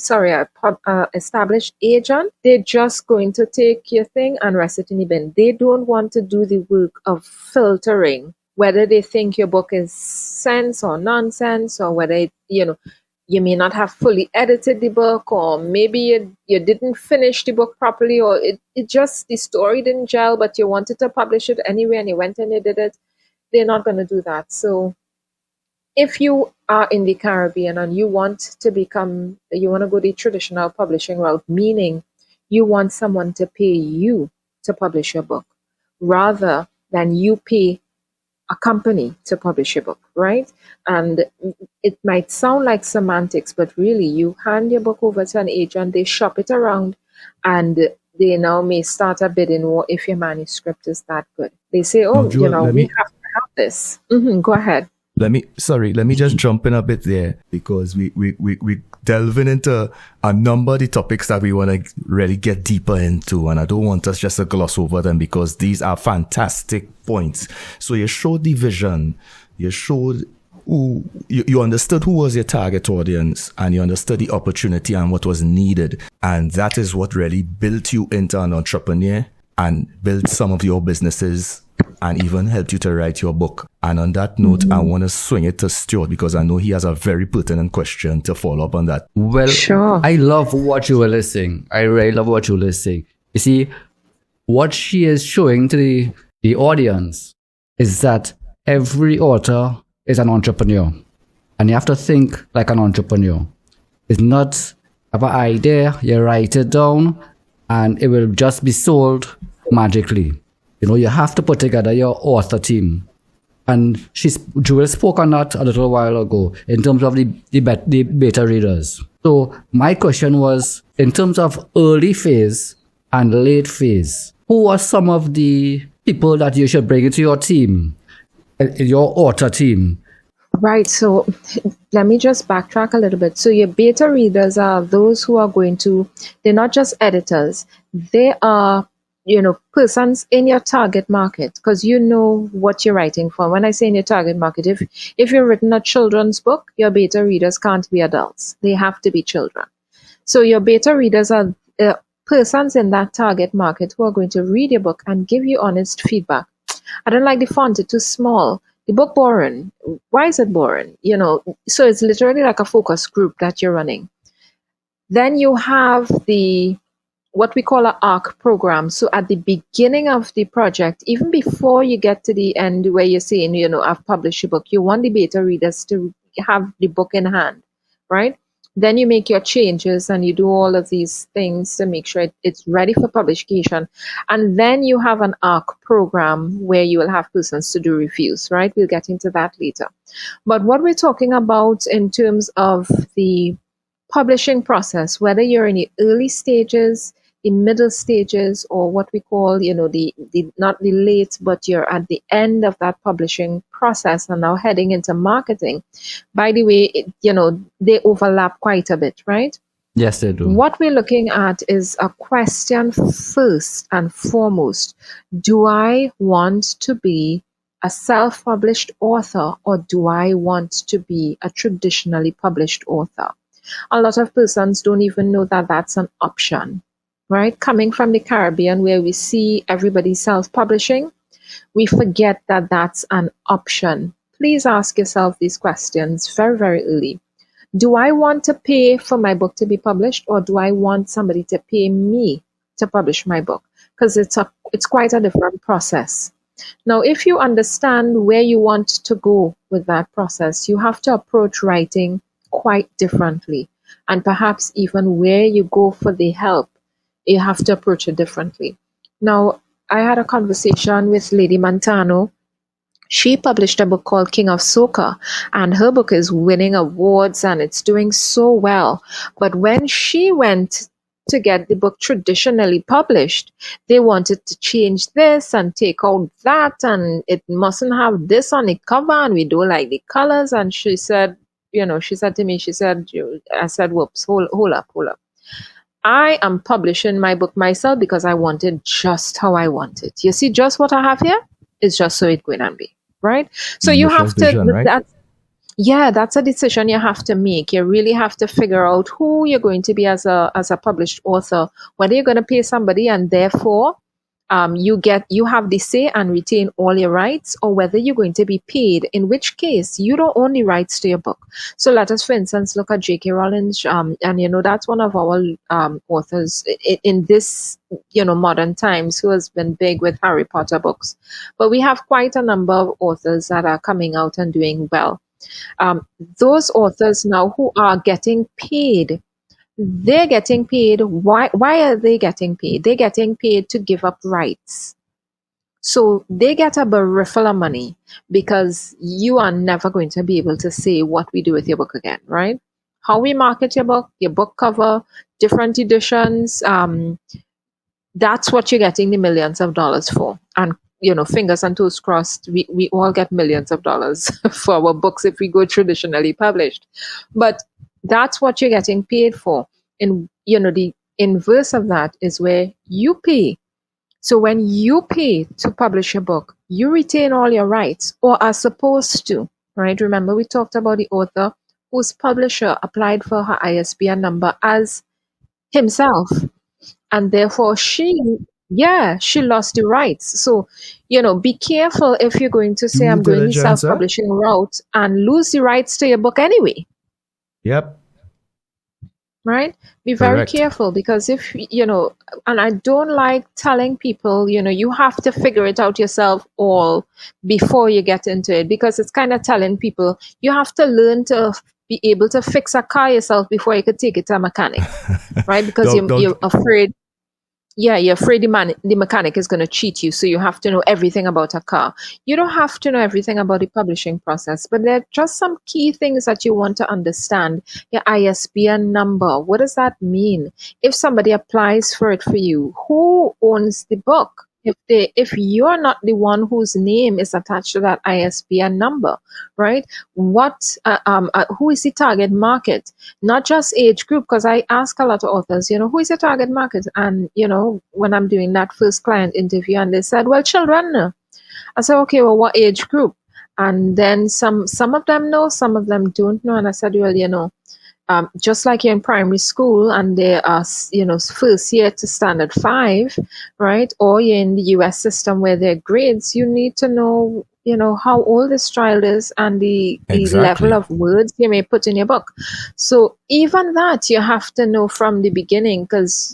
established agent, they're just going to take your thing and rest it in the bin. They don't want to do the work of filtering whether they think your book is sense or nonsense, or whether you may not have fully edited the book, or maybe you didn't finish the book properly, or it just, the story didn't gel, but you wanted to publish it anyway and you went and you did it. They're not going to do that. So if you are in the Caribbean and you want to go the traditional publishing route, meaning you want someone to pay you to publish your book rather than you pay a company to publish your book, right? And it might sound like semantics, but really you hand your book over to an agent, they shop it around, and they now may start a bidding war if your manuscript is that good. They say, we have to have this. Go ahead. Let me just jump in a bit there, because we delving into a number of the topics that we want to really get deeper into, and I don't want us just to gloss over them because these are fantastic points. So you showed the vision, you showed you understood who was your target audience, and you understood the opportunity and what was needed, and that is what really built you into an entrepreneur and built some of your businesses and even helped you to write your book. And on that note, I want to swing it to Stuart, because I know he has a very pertinent question to follow up on that. Well, sure. I love what you were listening. I really love what you were listening. You see, what she is showing to the audience is that every author is an entrepreneur. And you have to think like an entrepreneur. It's not have an idea, you write it down, and it will just be sold magically. You have to put together your author team. And Jewel spoke on that a little while ago in terms of the beta readers. So my question was, in terms of early phase, and late phase, who are some of the people that you should bring into your team, your author team? Right. So let me just backtrack a little bit. So your beta readers are those who are going to, they're not just editors. They are, persons in your target market, because you know what you're writing for. When I say in your target market, if you've written a children's book, your beta readers can't be adults. They have to be children. So your beta readers are persons in that target market who are going to read your book and give you honest feedback. I don't like the font, it's too small. The book boring. Why is it boring? So it's literally like a focus group that you're running. Then you have what we call an ARC program. So at the beginning of the project, even before you get to the end where you're saying, I've published a book, you want the beta readers to have the book in hand, right? Then you make your changes and you do all of these things to make sure it's ready for publication. And then you have an ARC program where you will have persons to do reviews, right? We'll get into that later. But what we're talking about in terms of the publishing process, whether you're in the early stages, the middle stages, or what we call, not the late, but you're at the end of that publishing process and now heading into marketing. By the way, they overlap quite a bit, right? Yes, they do. What we're looking at is a question first and foremost. Do I want to be a self-published author, or do I want to be a traditionally published author? A lot of persons don't even know that that's an option. Right? Coming from the Caribbean, where we see everybody self-publishing, we forget that that's an option. Please ask yourself these questions very, very early. Do I want to pay for my book to be published, or do I want somebody to pay me to publish my book? Because it's quite a different process. Now, if you understand where you want to go with that process, you have to approach writing quite differently. And perhaps even where you go for the help, you have to approach it differently. Now, I had a conversation with Lady Montano. She published a book called King of Soca, and her book is winning awards and it's doing so well. But when she went to get the book traditionally published, they wanted to change this and take out that, and it mustn't have this on the cover, and we don't like the colors. And she said, she said to me, I said, whoops, hold up. I am publishing my book myself because I want it just how I want it. You see, just what I have here is just so it's going to be, right? So you have to, vision, right? That's a decision you have to make. You really have to figure out who you're going to be as a published author, whether you're going to pay somebody and therefore you have the say and retain all your rights, or whether you're going to be paid, in which case you don't own the rights to your book. So let us, for instance, look at J.K. Rowling, and that's one of our authors in this modern times, who has been big with Harry Potter books. But we have quite a number of authors that are coming out and doing well. Those authors now who are getting paid, they're getting paid. Why are they getting paid? They're getting paid to give up rights. So they get a barrel of money because you are never going to be able to say what we do with your book again, right? How we market your book cover, different editions, that's what you're getting the millions of dollars for. And fingers and toes crossed, we all get millions of dollars for our books if we go traditionally published. But that's what you're getting paid for. And, the inverse of that is where you pay. So when you pay to publish a book, you retain all your rights, or are supposed to, right? Remember, we talked about the author whose publisher applied for her ISBN number as himself. And therefore she lost the rights. So, be careful if you're going to say, I'm going the self-publishing route and lose the rights to your book anyway. Yep. Right? Be very Correct. careful, because if, and I don't like telling people, you have to figure it out yourself all before you get into it, because it's kind of telling people you have to learn to be able to fix a car yourself before you could take it to a mechanic, right? Because you're afraid. you're afraid the mechanic is going to cheat you, so you have to know everything about a car. You don't have to know everything about the publishing process, but there are just some key things that you want to understand. Your ISBN number, what does that mean? If somebody applies for it for you, who owns the book? If you're not the one whose name is attached to that ISBN number, right? Who is the target market? Not just age group, because I ask a lot of authors, who is the target market? And, when I'm doing that first client interview, and they said, well, children. I said, okay, well, what age group? And then some of them know, some of them don't know. And I said, well, just like you're in primary school and they are, first year to standard 5, right? Or you're in the US system where there are grades, you need to know, how old this child is and the level of words you may put in your book. So even that you have to know from the beginning, because,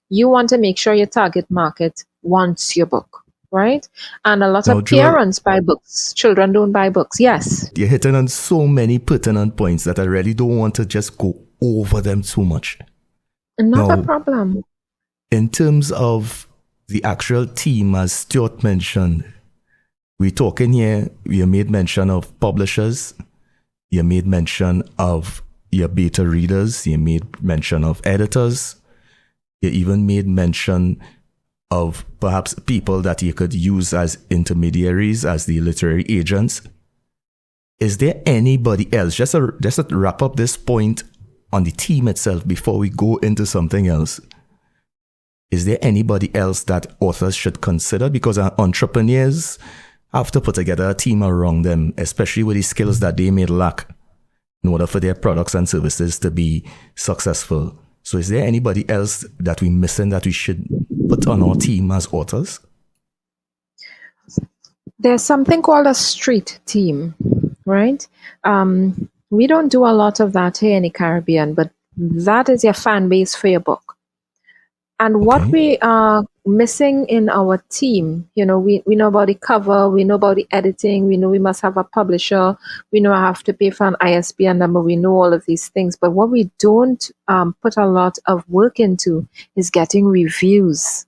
you want to make sure your target market wants your book. Right? And a lot of parents buy books. Children don't buy books. Yes. You're hitting on so many pertinent points that I really don't want to just go over them too much. Not a problem. In terms of the actual team, as Stuart mentioned, we're talking here, you made mention of publishers, you made mention of your beta readers, you made mention of editors, you even made mention of perhaps people that you could use as intermediaries, as the literary agents. Is there anybody else, just to wrap up this point on the team itself before we go into something else, is there anybody else that authors should consider? Because entrepreneurs have to put together a team around them, especially with the skills that they may lack in order for their products and services to be successful. So is there anybody else that we're missing that we should put on our team as authors? There's something called a street team, right? We don't do a lot of that here in the Caribbean, but that is your fan base for your book. And what we are missing in our team, we know about the cover, we know about the editing, we know we must have a publisher, we know I have to pay for an ISBN number, we know all of these things. But what we don't put a lot of work into is getting reviews,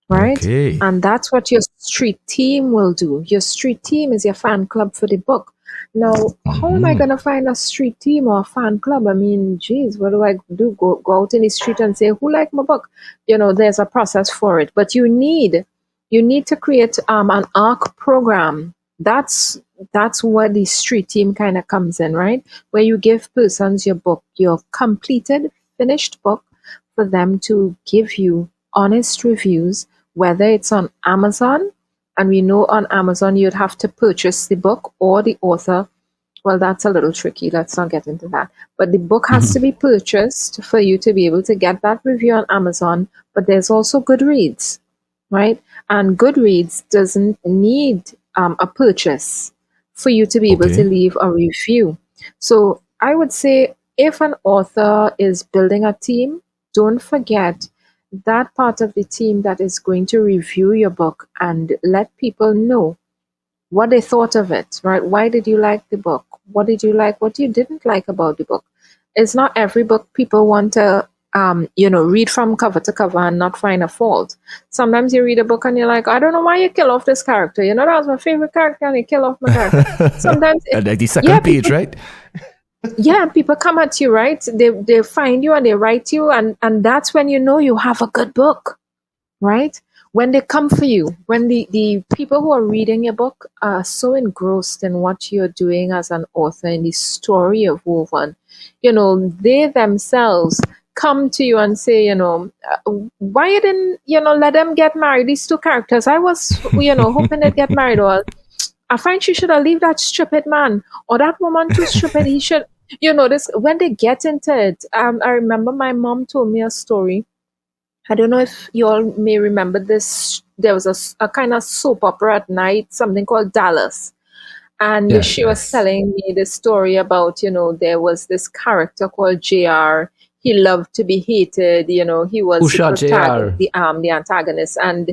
right? Okay. And that's what your street team will do. Your street team is your fan club for the book. Now, how am I going to find a street team or a fan club? I mean, geez, what do I do? Go out in the street and say, who liked my book? There's a process for it. But you need to create an ARC program. That's where the street team kind of comes in, right? Where you give persons your book, your completed, finished book, for them to give you honest reviews, whether it's on Amazon. And we know on Amazon you'd have to purchase the book or the author. Well, that's a little tricky. Let's not get into that. But the book has to be purchased for you to be able to get that review on Amazon. But there's also Goodreads, right? And Goodreads doesn't need a purchase for you to be able to leave a review. So I would say if an author is building a team, don't forget that part of the team that is going to review your book and let people know what they thought of it, right? Why did you like the book? What did you like? What you didn't like about the book? It's not every book people want to, read from cover to cover and not find a fault. Sometimes you read a book and you're like, I don't know why you kill off this character. That was my favorite character and you kill off my character. Sometimes like the second page, right? Yeah, people come at you, right? They find you and they write you, and that's when you know you have a good book, right? When they come for you, when the people who are reading your book are so engrossed in what you're doing as an author, in the story of woven, they themselves come to you and say, why you didn't, let them get married, these two characters. I was, hoping they'd get married, or I find she should have leave that stupid man, or that woman too stupid. He should, this, when they get into it. I remember my mom told me a story. I don't know if you all may remember this. There was a kind of soap opera at night, something called Dallas. And she was telling me this story about, there was this character called JR. He loved to be hated. He was the antagonist. And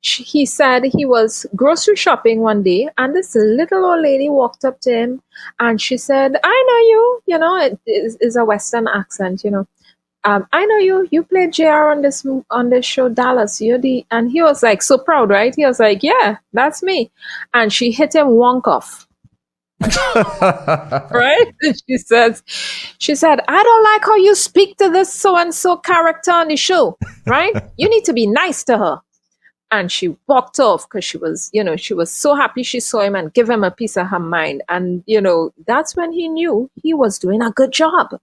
he said he was grocery shopping one day, and this little old lady walked up to him and she said, I know you, it is a Western accent, I know you. You played JR on this show, Dallas. And he was like so proud, right? He was like, yeah, that's me. And she hit him wonk off, right? And she said, I don't like how you speak to this so and so character on the show, right? You need to be nice to her. And she walked off because she was so happy she saw him and give him a piece of her mind. And that's when he knew he was doing a good job.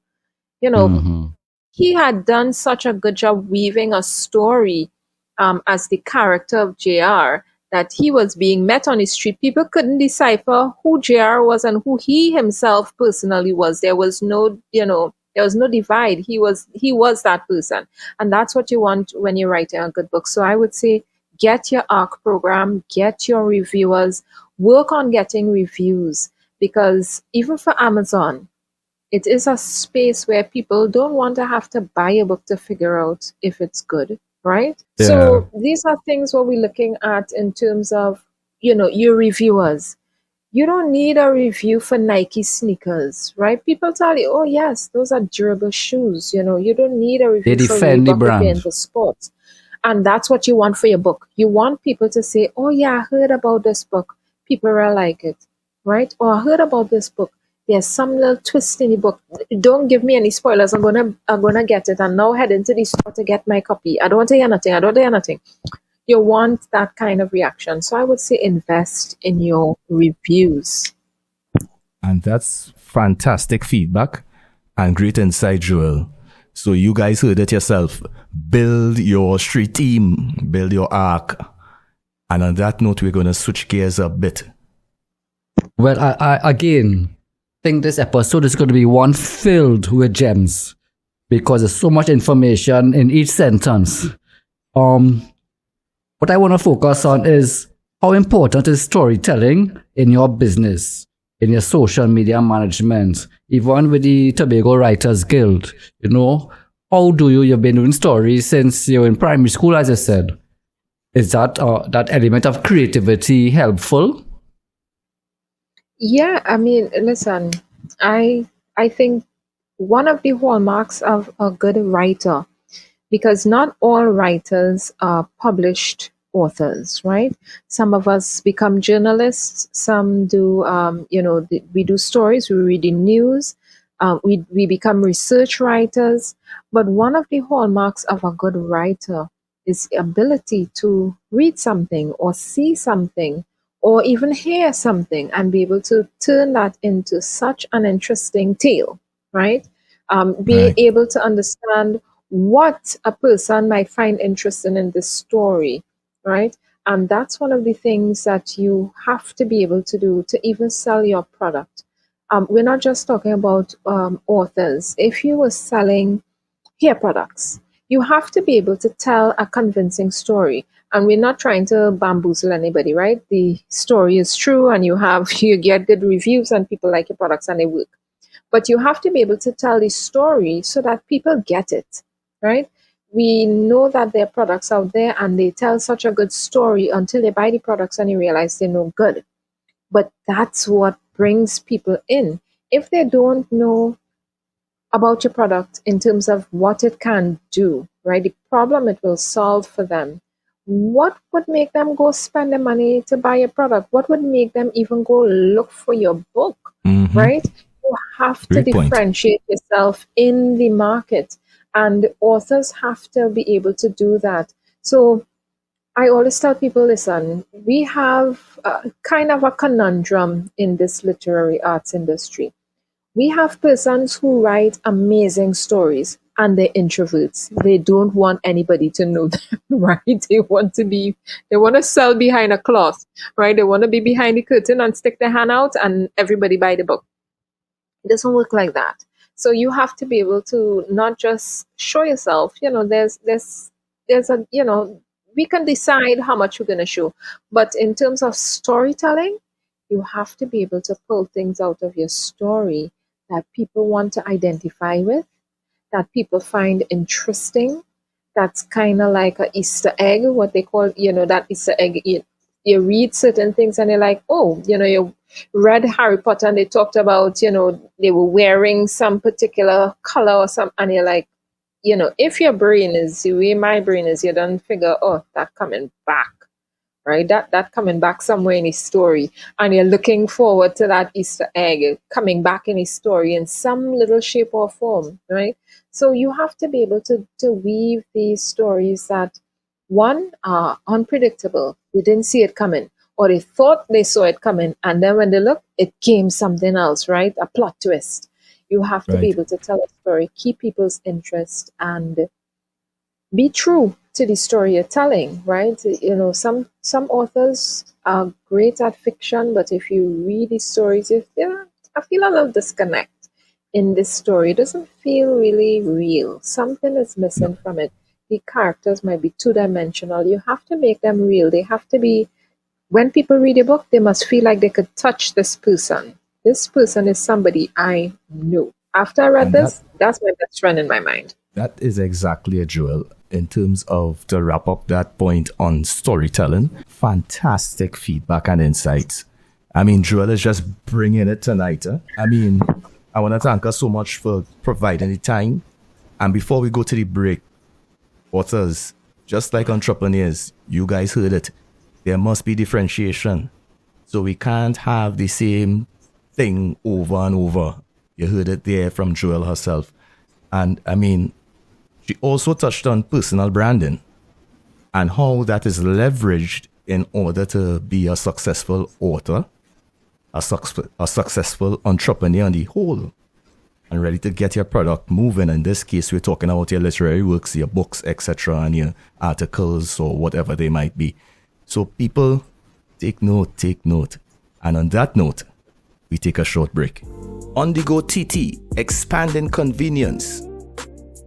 He had done such a good job weaving a story as the character of JR that he was being met on the street. People couldn't decipher who JR was and who he himself personally was. There was no divide. He was that person. And that's what you want when you're writing a good book. So I would say get your ARC program, get your reviewers, work on getting reviews, because even for Amazon, it is a space where people don't want to have to buy a book to figure out if it's good, right? Yeah. So these are things what we're looking at in terms of, your reviewers. You don't need a review for Nike sneakers, right? People tell you, oh yes, those are durable shoes. You don't need a review They for defend the Reebok if you're brand. into sports. And that's what you want for your book. You want people to say, oh yeah, I heard about this book. People really like it, right? Or I heard about this book. There's some little twist in the book. Don't give me any spoilers. I'm gonna get it and now head into the store to get my copy. I don't want to hear nothing. You want that kind of reaction. So I would say invest in your reviews. And that's fantastic feedback and great insight, Joel. So you guys heard it yourself. Build your street team, build your arc. And on that note, we're going to switch gears a bit. Well, I again think this episode is going to be one filled with gems because there's so much information in each sentence. What I want to focus on is how important is storytelling in your business, in your social media management, even with the Tobago Writers Guild. How do you've been doing stories since you're in primary school, as I said. Is that element of creativity helpful? Yeah, I mean, listen, I think one of the hallmarks of a good writer, because not all writers are published authors, right? Some of us become journalists. Some do, we do stories, we read the news, we become research writers. But one of the hallmarks of a good writer is the ability to read something or see something or even hear something and be able to turn that into such an interesting tale, right? Being able to understand what a person might find interesting in this story, right? And that's one of the things that you have to be able to do to even sell your product. We're not just talking about authors. If you were selling hair products, you have to be able to tell a convincing story. And we're not trying to bamboozle anybody, right? The story is true and you get good reviews and people like your products and they work. But you have to be able to tell the story so that people get it, right? We know that there are products out there and they tell such a good story until they buy the products and you realize they're no good. But that's what brings people in. If they don't know about your product in terms of what it can do, right? The problem it will solve for them. What would make them go spend the money to buy a product? What would make them even go look for your book, right? You have to differentiate yourself in the market, and authors have to be able to do that. So I always tell people, listen, we have kind of a conundrum in this literary arts industry. We have persons who write amazing stories and they're introverts. They don't want anybody to know them, right? They want to sell behind a cloth, right? They want to be behind the curtain and stick their hand out and everybody buy the book. It doesn't work like that. So you have to be able to not just show yourself, there's a, we can decide how much we're going to show. But in terms of storytelling, you have to be able to pull things out of your story that people want to identify with, that people find interesting. That's kind of like an Easter egg, what they call, that Easter egg. You read certain things and you're like, oh, you read Harry Potter and they talked about, they were wearing some particular color or something, and you're like, if your brain is the way my brain is, you don't figure, oh, that coming back, right? That coming back somewhere in his story, and you're looking forward to that Easter egg coming back in his story in some little shape or form, right? So you have to be able to weave these stories that one are unpredictable. They didn't see it coming, or they thought they saw it coming, and then when they look, it came something else, right? A plot twist. You have to be Right. able to tell a story, keep people's interest, and be true to the story you're telling, right? Some authors are great at fiction, but if you read these stories, I feel a little disconnect in this story. It doesn't feel really real. Something is missing from it. The characters might be two-dimensional. You have to make them real. They have to be, when people read a book, they must feel like they could touch this person. This person is somebody I know. After I read And this, that's my best friend in my mind. that is exactly a jewel in terms of to wrap up that point on storytelling. Fantastic feedback and insights. I mean, Joel is just bringing it tonight. I mean, I want to thank her so much for providing the time. And before we go to the break, authors, just like entrepreneurs, you guys heard it. There must be differentiation. So we can't have the same thing over and over. You heard it there from Joel herself. And I mean, she also touched on personal branding and how that is leveraged in order to be a successful author, a successful entrepreneur on the whole, and ready to get your product moving. In this case, we're talking about your literary works, your books, etc., and your articles or whatever they might be. So people, take note. And on that note, we take a short break. On the Go TT, expanding convenience.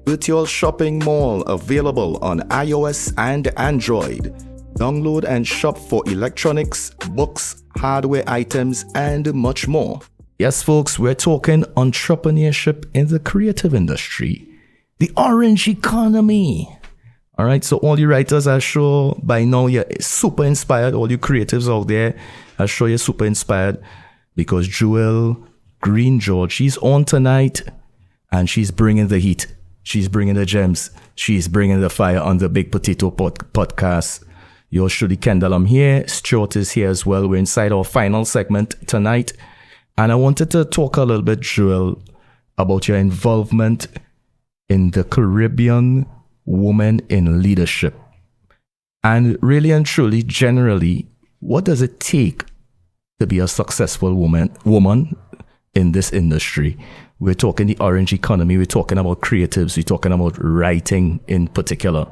Virtual shopping mall available on iOS and Android. Download and shop for electronics, books, hardware items, and much more. Yes, folks, we're talking entrepreneurship in the creative industry. The orange economy. All right, so all you writers, I'm sure by now you're super inspired. All you creatives out there, I'm sure you're super inspired because Jewel Greene-George, she's on tonight and she's bringing the heat. She's bringing the gems. She's bringing the fire on the Big Potato podcast. Yours truly, Kendall, I'm here. Stuart is here as well. We're inside our final segment tonight. And I wanted to talk a little bit, Joel, about your involvement in the Caribbean Women in Leadership. And really and truly, generally, what does it take to be a successful woman in this industry? We're talking the orange economy. We're talking about creatives. We're talking about writing in particular.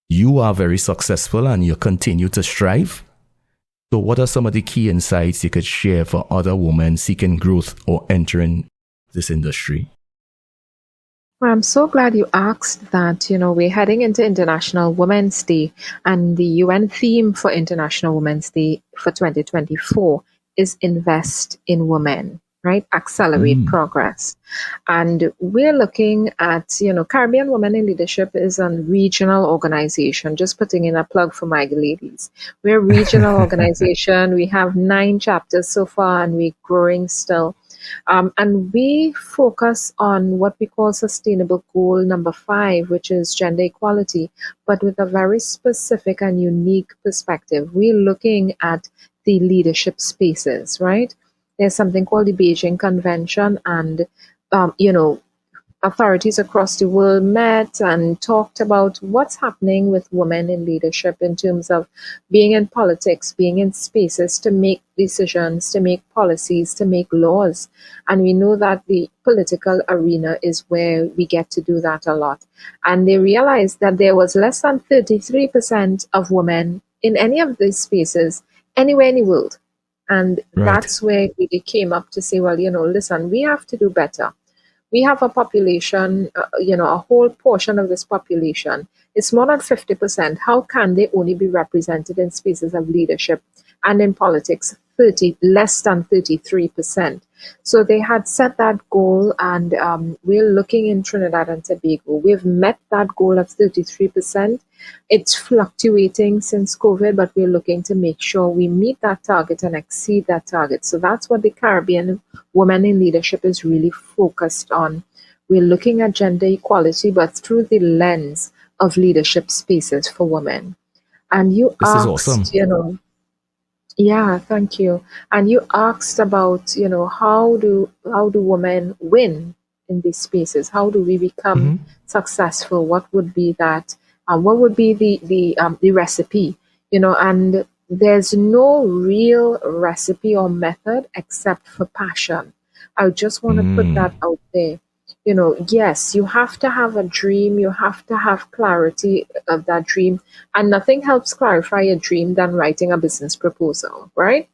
You are very successful and you continue to strive. So what are some of the key insights you could share for other women seeking growth or entering this industry? Well, I'm so glad you asked that. We're heading into International Women's Day, and the UN theme for International Women's Day for 2024 is Invest in Women, right? Accelerate progress. And we're looking at, Caribbean Women in Leadership is a regional organization, just putting in a plug for my ladies. We're a regional organization. We have 9 chapters so far, and we're growing still. And we focus on what we call sustainable goal number 5, which is gender equality, but with a very specific and unique perspective. We're looking at the leadership spaces, right? There's something called the Beijing Convention, and, authorities across the world met and talked about what's happening with women in leadership in terms of being in politics, being in spaces to make decisions, to make policies, to make laws. And we know that the political arena is where we get to do that a lot. And they realized that there was less than 33% of women in any of these spaces anywhere in the world. And that's where we came up to say, well, listen, we have to do better. We have a population, a whole portion of this population. It's more than 50%. How can they only be represented in spaces of leadership and in politics? Less than 33%. So they had set that goal, and we're looking in Trinidad and Tobago. We've met that goal of 33%. It's fluctuating since COVID, but we're looking to make sure we meet that target and exceed that target. So that's what the Caribbean Women in Leadership is really focused on. we're looking at gender equality, but through the lens of leadership spaces for women. And you This is asked, awesome. Yeah, thank you. And you asked about, how do women win in these spaces? How do we become successful? What would be that? What would be the recipe? And there's no real recipe or method except for passion. I just want to put that out there. Yes, you have to have a dream. You have to have clarity of that dream. And nothing helps clarify a dream than writing a business proposal, right?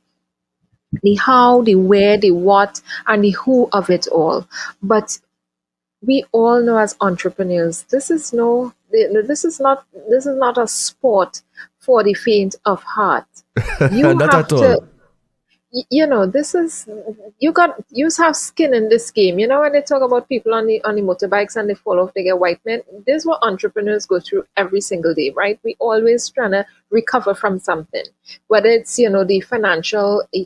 The how, the where, the what, and the who of it all. But we all know as entrepreneurs, this is not a sport for the faint of heart. You Not have at all. to, this is, you have skin in this game. When they talk about people on the motorbikes and they fall off, they get white men. This is what entrepreneurs go through every single day, right? We always trying to recover from something, whether it's the financial the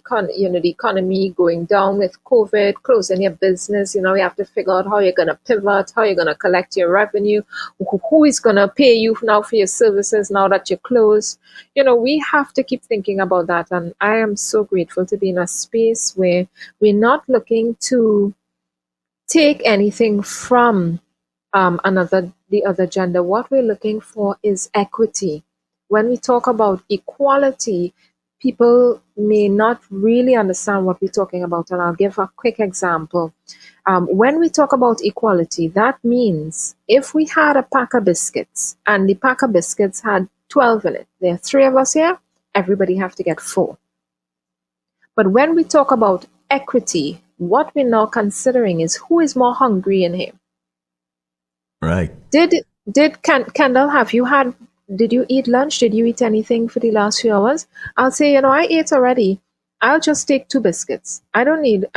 economy going down with COVID, closing your business. You have to figure out how you're going to pivot, how you're going to collect your revenue, who is going to pay you now for your services now that you're closed. We have to keep thinking about that, and I am so grateful to be in a space where we're not looking to take anything from the other gender. What we're looking for is equity. When we talk about equality, people may not really understand what we're talking about, and I'll give a quick example. When we talk about equality, that means if we had a pack of biscuits and the pack of biscuits had 12 in it, there are 3 of us here, everybody have to get 4. But when we talk about equity, what we're now considering is who is more hungry in here. Right. Kendall, did you eat lunch? Did you eat anything for the last few hours? I'll say, I ate already. I'll just take 2 biscuits. I don't need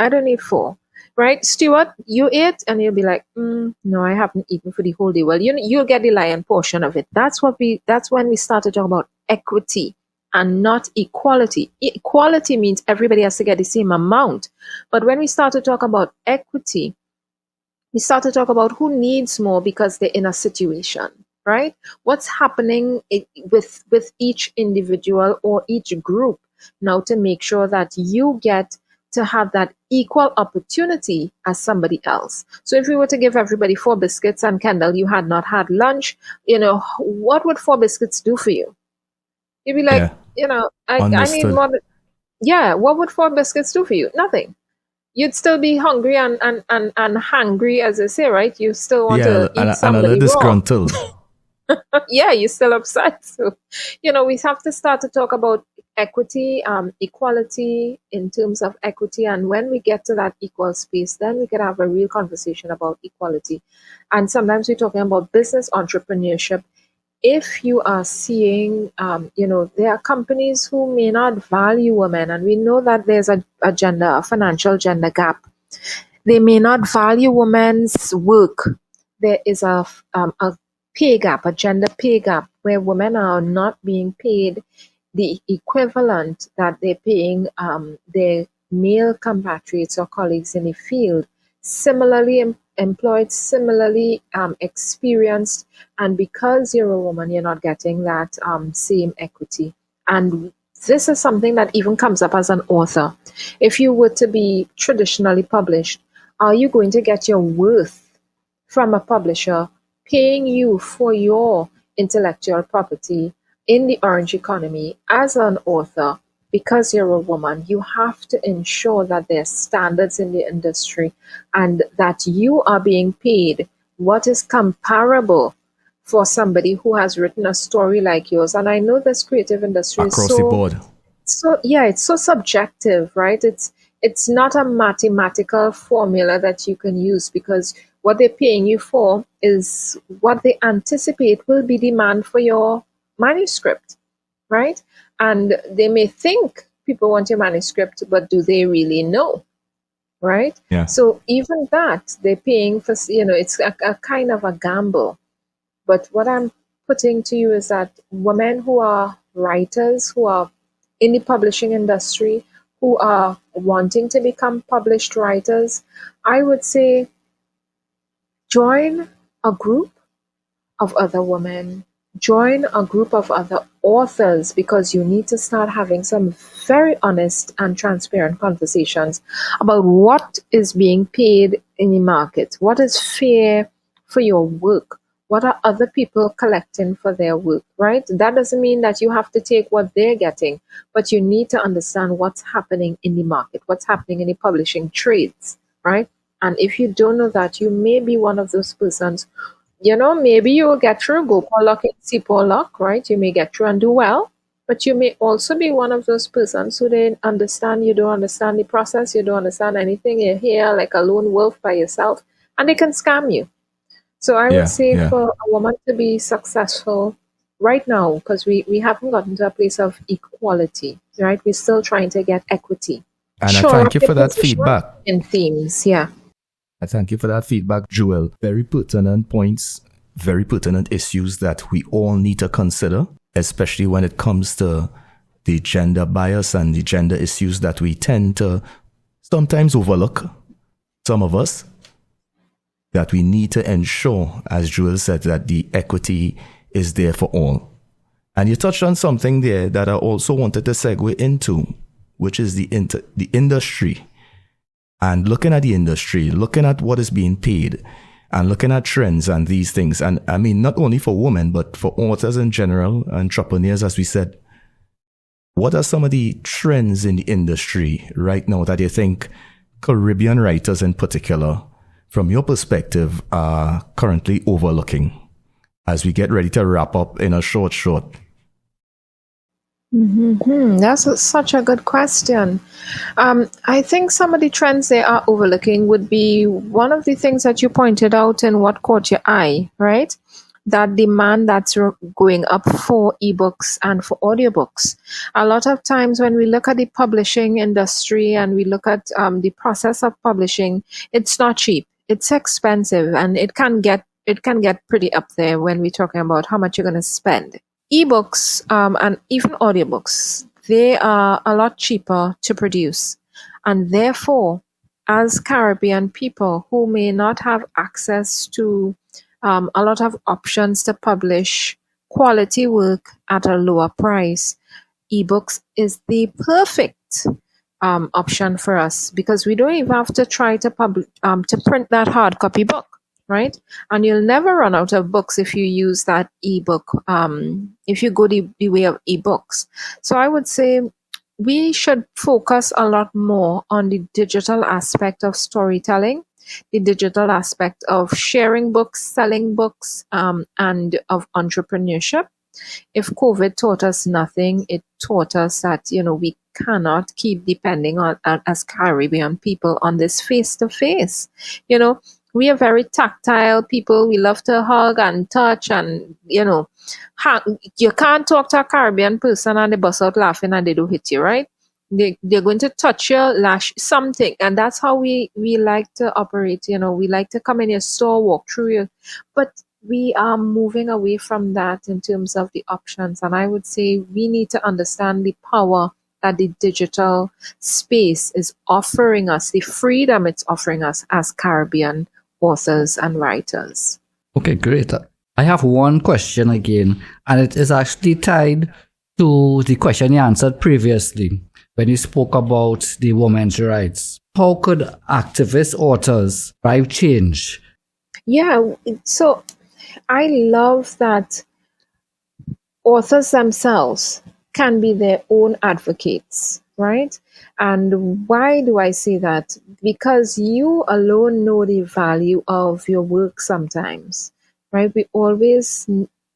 4. Right? Stuart, you ate, and you'll be like, no, I haven't eaten for the whole day. Well, you'll get the lion portion of it. That's when we start to talk about equity and not equality. Equality means everybody has to get the same amount. But when we start to talk about equity, we start to talk about who needs more because they're in a situation, right? What's happening with each individual or each group now to make sure that you get to have that equal opportunity as somebody else. So if we were to give everybody 4 biscuits and Kendall, you had not had lunch, what would 4 biscuits do for you? You'd be like, I need more. What would 4 biscuits do for you? Nothing. You'd still be hungry and hangry, as they say, right? You still want to eat somebody and a little disgruntled. Yeah, you're still upset. So, we have to start to talk about equity, equality in terms of equity. And when we get to that equal space, then we can have a real conversation about equality. And sometimes we're talking about business entrepreneurship. If you are seeing, there are companies who may not value women, and we know that there's a financial gender gap. They may not value women's work. There is a pay gap, a gender pay gap, where women are not being paid the equivalent that they're paying their male compatriots or colleagues in the field, similarly employed, similarly experienced, and because you're a woman, you're not getting that same equity. And this is something that even comes up as an author. If you were to be traditionally published, are you going to get your worth from a publisher paying you for your intellectual property in the orange economy as an author? Because you're a woman, you have to ensure that there are standards in the industry and that you are being paid what is comparable for somebody who has written a story like yours. And I know this creative industry across the board. So yeah, it's so subjective, right? It's not a mathematical formula that you can use, because what they're paying you for is what they anticipate will be demand for your manuscript, right? And they may think people want your manuscript, but do they really know, right? Yeah. So even that, they're paying for, it's a kind of a gamble. But what I'm putting to you is that women who are writers, who are in the publishing industry, who are wanting to become published writers, I would say join a group of other women, join a group of other authors, because you need to start having some very honest and transparent conversations about what is being paid in the market, what is fair for your work, what are other people collecting for their work, right? That doesn't mean that you have to take what they're getting, but you need to understand what's happening in the market, what's happening in the publishing trades, right? And if you don't know that, you may be one of those persons. Maybe you will get through, go for luck and see for luck, right? You may get through and do well, but you may also be one of those persons who you don't understand the process, you don't understand anything, you're here like a lone wolf by yourself, and they can scam you. So I would say for a woman to be successful right now, because we haven't gotten to a place of equality, right? We're still trying to get equity. And I thank you for that feedback. In themes, yeah. I thank you for that feedback, Joel. Very pertinent points, very pertinent issues that we all need to consider, especially when it comes to the gender bias and the gender issues that we tend to sometimes overlook, some of us, that we need to ensure, as Joel said, that the equity is there for all. And you touched on something there that I also wanted to segue into, which is the industry. And looking at the industry, looking at what is being paid, and looking at trends and these things. And I mean, not only for women, but for authors in general, entrepreneurs, as we said. What are some of the trends in the industry right now that you think Caribbean writers in particular, from your perspective, are currently overlooking as we get ready to wrap up in a short? That's such a good question. I think some of the trends they are overlooking would be one of the things that you pointed out and what caught your eye, right? That demand that's going up for ebooks and for audiobooks. A lot of times when we look at the publishing industry and we look at the process of publishing, it's not cheap. It's expensive, and it can get pretty up there when we're talking about how much you're going to spend. Ebooks and even audiobooks, they are a lot cheaper to produce. And therefore, as Caribbean people who may not have access to a lot of options to publish quality work at a lower price, ebooks is the perfect option for us, because we don't even have to try to print that hard copy book. Right? And you'll never run out of books if you use that ebook, if you go the way of ebooks. So I would say we should focus a lot more on the digital aspect of storytelling, the digital aspect of sharing books, selling books, and of entrepreneurship. If COVID taught us nothing, it taught us that, we cannot keep depending on, as Caribbean people, on this face-to-face. We are very tactile people. We love to hug and touch, and you can't talk to a Caribbean person and they bust out laughing and they don't hit you, right? They're going to touch your lash, something, and that's how we like to operate. We like to come in your store, walk through you, but we are moving away from that in terms of the options. And I would say we need to understand the power that the digital space is offering us, the freedom it's offering us as Caribbean authors and writers. Okay, great. I have one question again, and it is actually tied to the question you answered previously when you spoke about the women's rights. How could activist authors drive change? Yeah, so I love that authors themselves can be their own advocates, right? And why do I say that? Because you alone know the value of your work sometimes, right? We always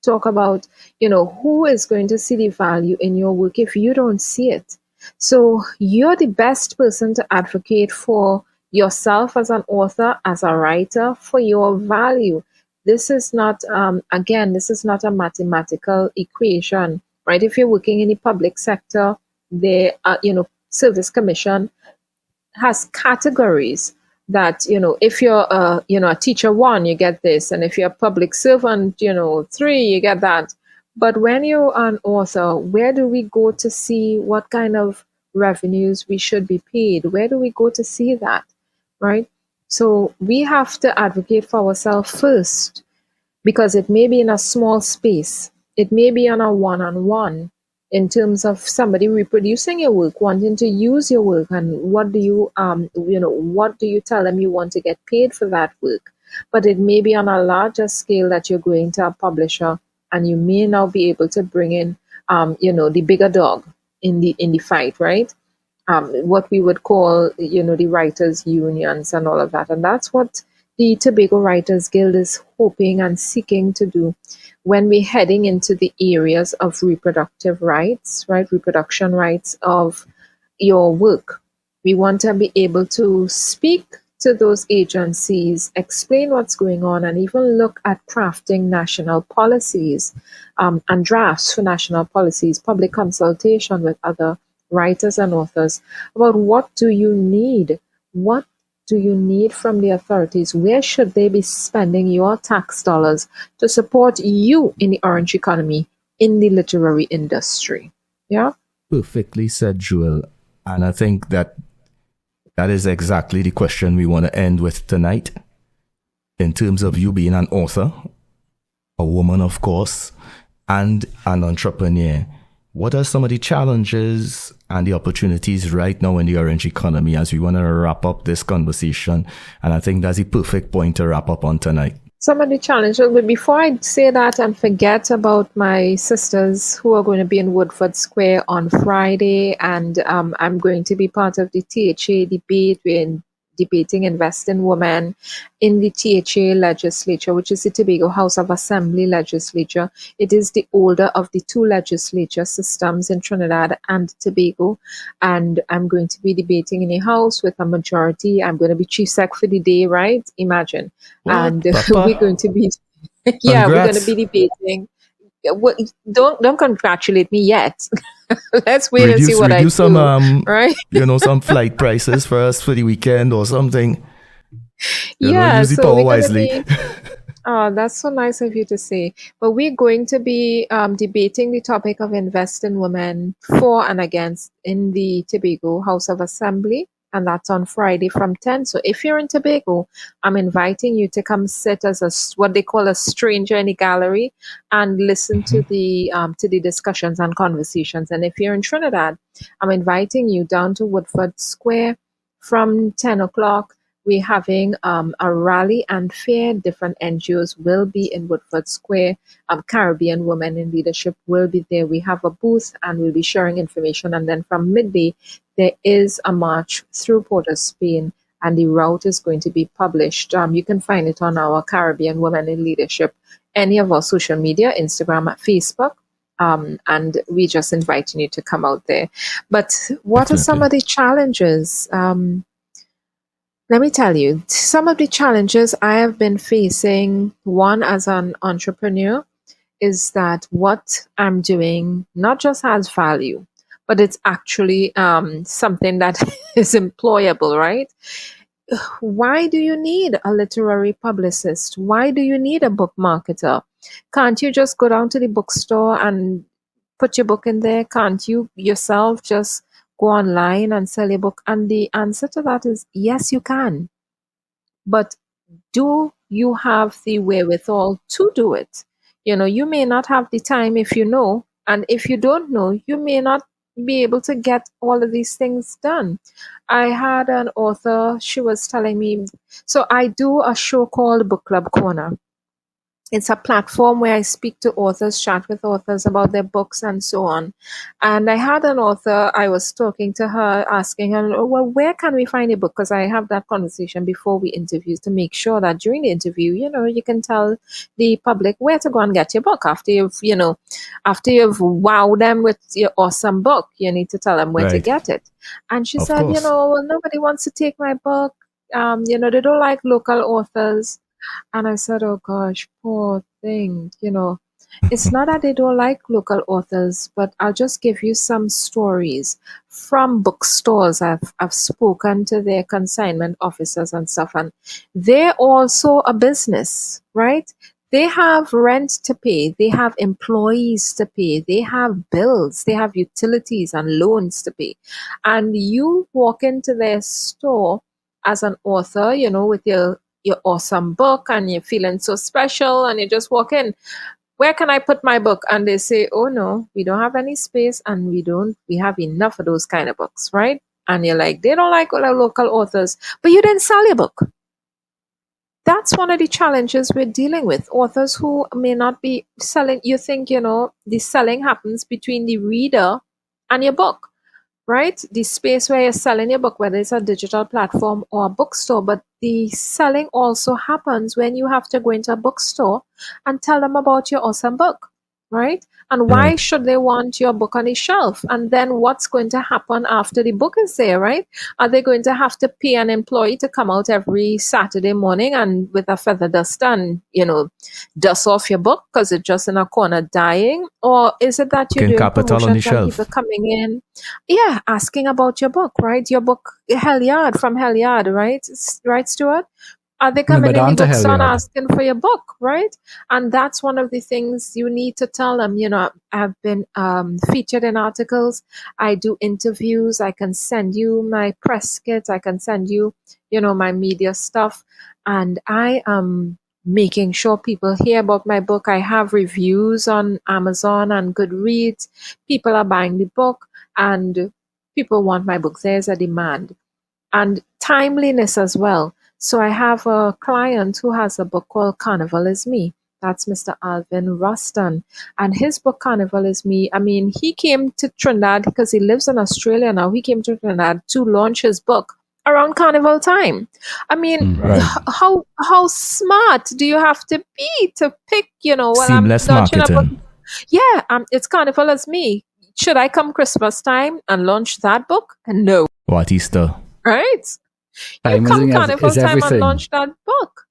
talk about, who is going to see the value in your work if you don't see it? So you're the best person to advocate for yourself as an author, as a writer, for your value. This is not, this is not a mathematical equation, right? If you're working in the public sector, there are, Service Commission has categories that, if you're a teacher 1, you get this, and if you're a public servant, 3, you get that. But when you're an author, where do we go to see what kind of revenues we should be paid? Where do we go to see that, right? So we have to advocate for ourselves first, because it may be in a small space. It may be on a one-on-one in terms of somebody reproducing your work, wanting to use your work, and what do you, what do you tell them you want to get paid for that work? But it may be on a larger scale that you're going to a publisher, and you may now be able to bring in, the bigger dog in the fight, right? What we would call, the writers' unions and all of that. And that's what the Tobago Writers Guild is hoping and seeking to do when we're heading into the areas of reproductive rights, right? Reproduction rights of your work. We want to be able to speak to those agencies, explain what's going on, and even look at crafting national policies and drafts for national policies, public consultation with other writers and authors about what do you need? What do you need from the authorities? Where should they be spending your tax dollars to support you in the orange economy, in the literary industry? Yeah? Perfectly said, Joel. And I think that is exactly the question we want to end with tonight. In terms of you being an author, a woman, of course, and an entrepreneur, what are some of the challenges and the opportunities right now in the orange economy as we want to wrap up this conversation? And I think that's the perfect point to wrap up on tonight. Some of the challenges, but before I say that and forget about my sisters who are going to be in Woodford Square on Friday, and I'm going to be part of the THA debate. We're debating Invest in Women in the THA legislature, which is the Tobago House of Assembly legislature. It is the older of the two legislature systems in Trinidad and Tobago. And I'm going to be debating in a house with a majority. I'm going to be chief sec for the day, right? Imagine. What, and Papa? we're going to be, yeah, we're going to be debating. Well, don't congratulate me yet. Let's wait and see what I do. Some, right? Some flight prices for us for the weekend or something. Yeah, use the power wisely. Oh, that's so nice of you to say. But we're going to be debating the topic of Invest in Women for and against in the Tobago House of Assembly. And that's on Friday from 10. So if you're in Tobago, I'm inviting you to come sit as what they call a stranger in the gallery and listen to the discussions and conversations. And if you're in Trinidad, I'm inviting you down to Woodford Square from 10 o'clock. We're having a rally and fair. Different NGOs will be in Woodford Square. Caribbean Women in Leadership will be there. We have a booth and we'll be sharing information. And then from midday, there is a march through Port of Spain, and the route is going to be published. You can find it on our Caribbean Women in Leadership, any of our social media, Instagram, Facebook. And we just inviting you to come out there. But what are some of the challenges? Let me tell you, some of the challenges I have been facing, one as an entrepreneur, is that what I'm doing not just has value, but it's actually something that is employable, right? Why do you need a literary publicist? Why do you need a book marketer? Can't you just go down to the bookstore and put your book in there? Can't you yourself just go online and sell your book? And the answer to that is yes, you can. But do you have the wherewithal to do it? You may not have the time if you know, and if you don't know, you may not be able to get all of these things done. I had an author, she was telling me, so I do a show called Book Club Corner. It's a platform where I speak to authors, chat with authors about their books and so on. And I had an author, I was talking to her, asking her, well, where can we find a book? Because I have that conversation before we interview to make sure that during the interview, you can tell the public where to go and get your book. After you've wowed them with your awesome book, you need to tell them where to get it. And she said, well, nobody wants to take my book. They don't like local authors. And I said, oh gosh, poor thing. It's not that they don't like local authors, but I'll just give you some stories from bookstores. I've spoken to their consignment officers and stuff, and they're also a business, right? They have rent to pay, they have employees to pay, they have bills, they have utilities and loans to pay. And you walk into their store as an author, with your awesome book and you're feeling so special and you just walk in, where can I put my book? And they say, oh no, we don't have any space and we have enough of those kind of books, right? And you're like, they don't like local authors, but you didn't sell your book. That's one of the challenges we're dealing with. Authors who may not be selling, you think, the selling happens between the reader and your book, right? The space where you're selling your book, whether it's a digital platform or a bookstore, but the selling also happens when you have to go into a bookstore and tell them about your awesome book, right? And why should they want your book on the shelf? And then what's going to happen after the book is there, right? Are they going to have to pay an employee to come out every Saturday morning and with a feather duster and, dust off your book because it's just in a corner dying? Or is it that you're doing capital on the promotions and shelf. people coming in, asking about your book, right? Your book, from Heliard, right? Right, Stuart? Are they coming in the bookstore and asking for your book, right? And that's one of the things you need to tell them. I've been featured in articles. I do interviews. I can send you my press kit. I can send you, my media stuff. And I am making sure people hear about my book. I have reviews on Amazon and Goodreads. People are buying the book and people want my book. There's a demand. And timeliness as well. So I have a client who has a book called Carnival is Me. That's Mr. Alvin Ruston. And his book, Carnival is Me, he came to Trinidad because he lives in Australia now. He came to Trinidad to launch his book around Carnival time. How smart do you have to be to pick, seamless marketing. It's Carnival is Me. Should I come Christmas time and launch that book? And no. What, Easter? Right? You come Carnival time and launch that book.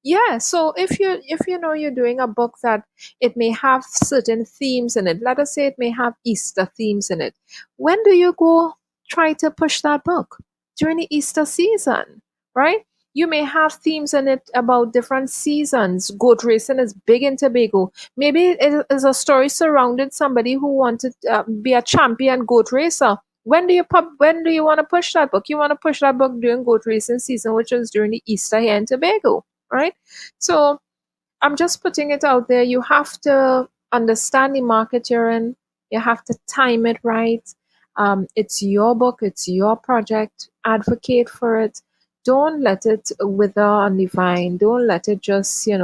Yeah, so if you're doing a book that it may have certain themes in it, let us say it may have Easter themes in it. When do you go try to push that book? During the Easter season, right? You may have themes in it about different seasons. Goat racing is big in Tobago. Maybe it is a story surrounding somebody who wanted to be a champion goat racer. When do you want to push that book? You want to push that book during goat racing season, which is during the Easter here in Tobago, right? So I'm just putting it out there. You have to understand the market you're in. You have to time it right. It's your book. It's your project. Advocate for it. Don't let it wither on the vine. Don't let it just, in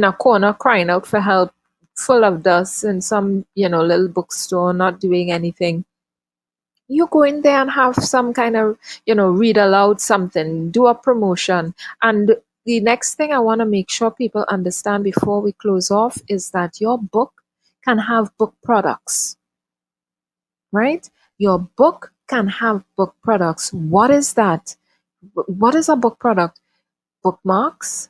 a corner crying out for help, full of dust in some, little bookstore, not doing anything. You go in there and have some kind of, read aloud something, do a promotion. And the next thing I want to make sure people understand before we close off is that your book can have book products, right? Your book can have book products. What is that? What is a book product? Bookmarks,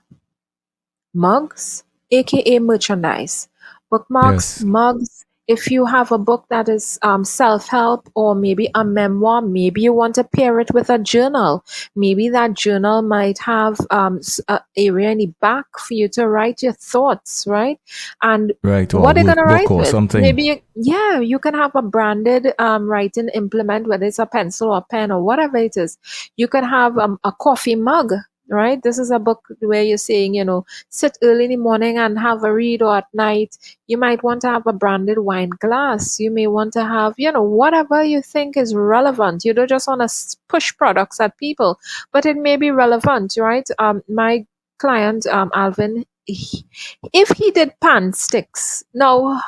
mugs, aka merchandise. Bookmarks, mugs. If you have a book that is self-help or maybe a memoir, maybe you want to pair it with a journal. Maybe that journal might have an area in the back for you to write your thoughts, right? And what are you going to write with? Something. Maybe, you can have a branded writing implement, whether it's a pencil or a pen or whatever it is. You can have a coffee mug. Right? This is a book where you're saying, sit early in the morning and have a read, or at night. You might want to have a branded wine glass. You may want to have, whatever you think is relevant. You don't just want to push products at people, but it may be relevant, right? My client, Alvin, if he did pan sticks, now,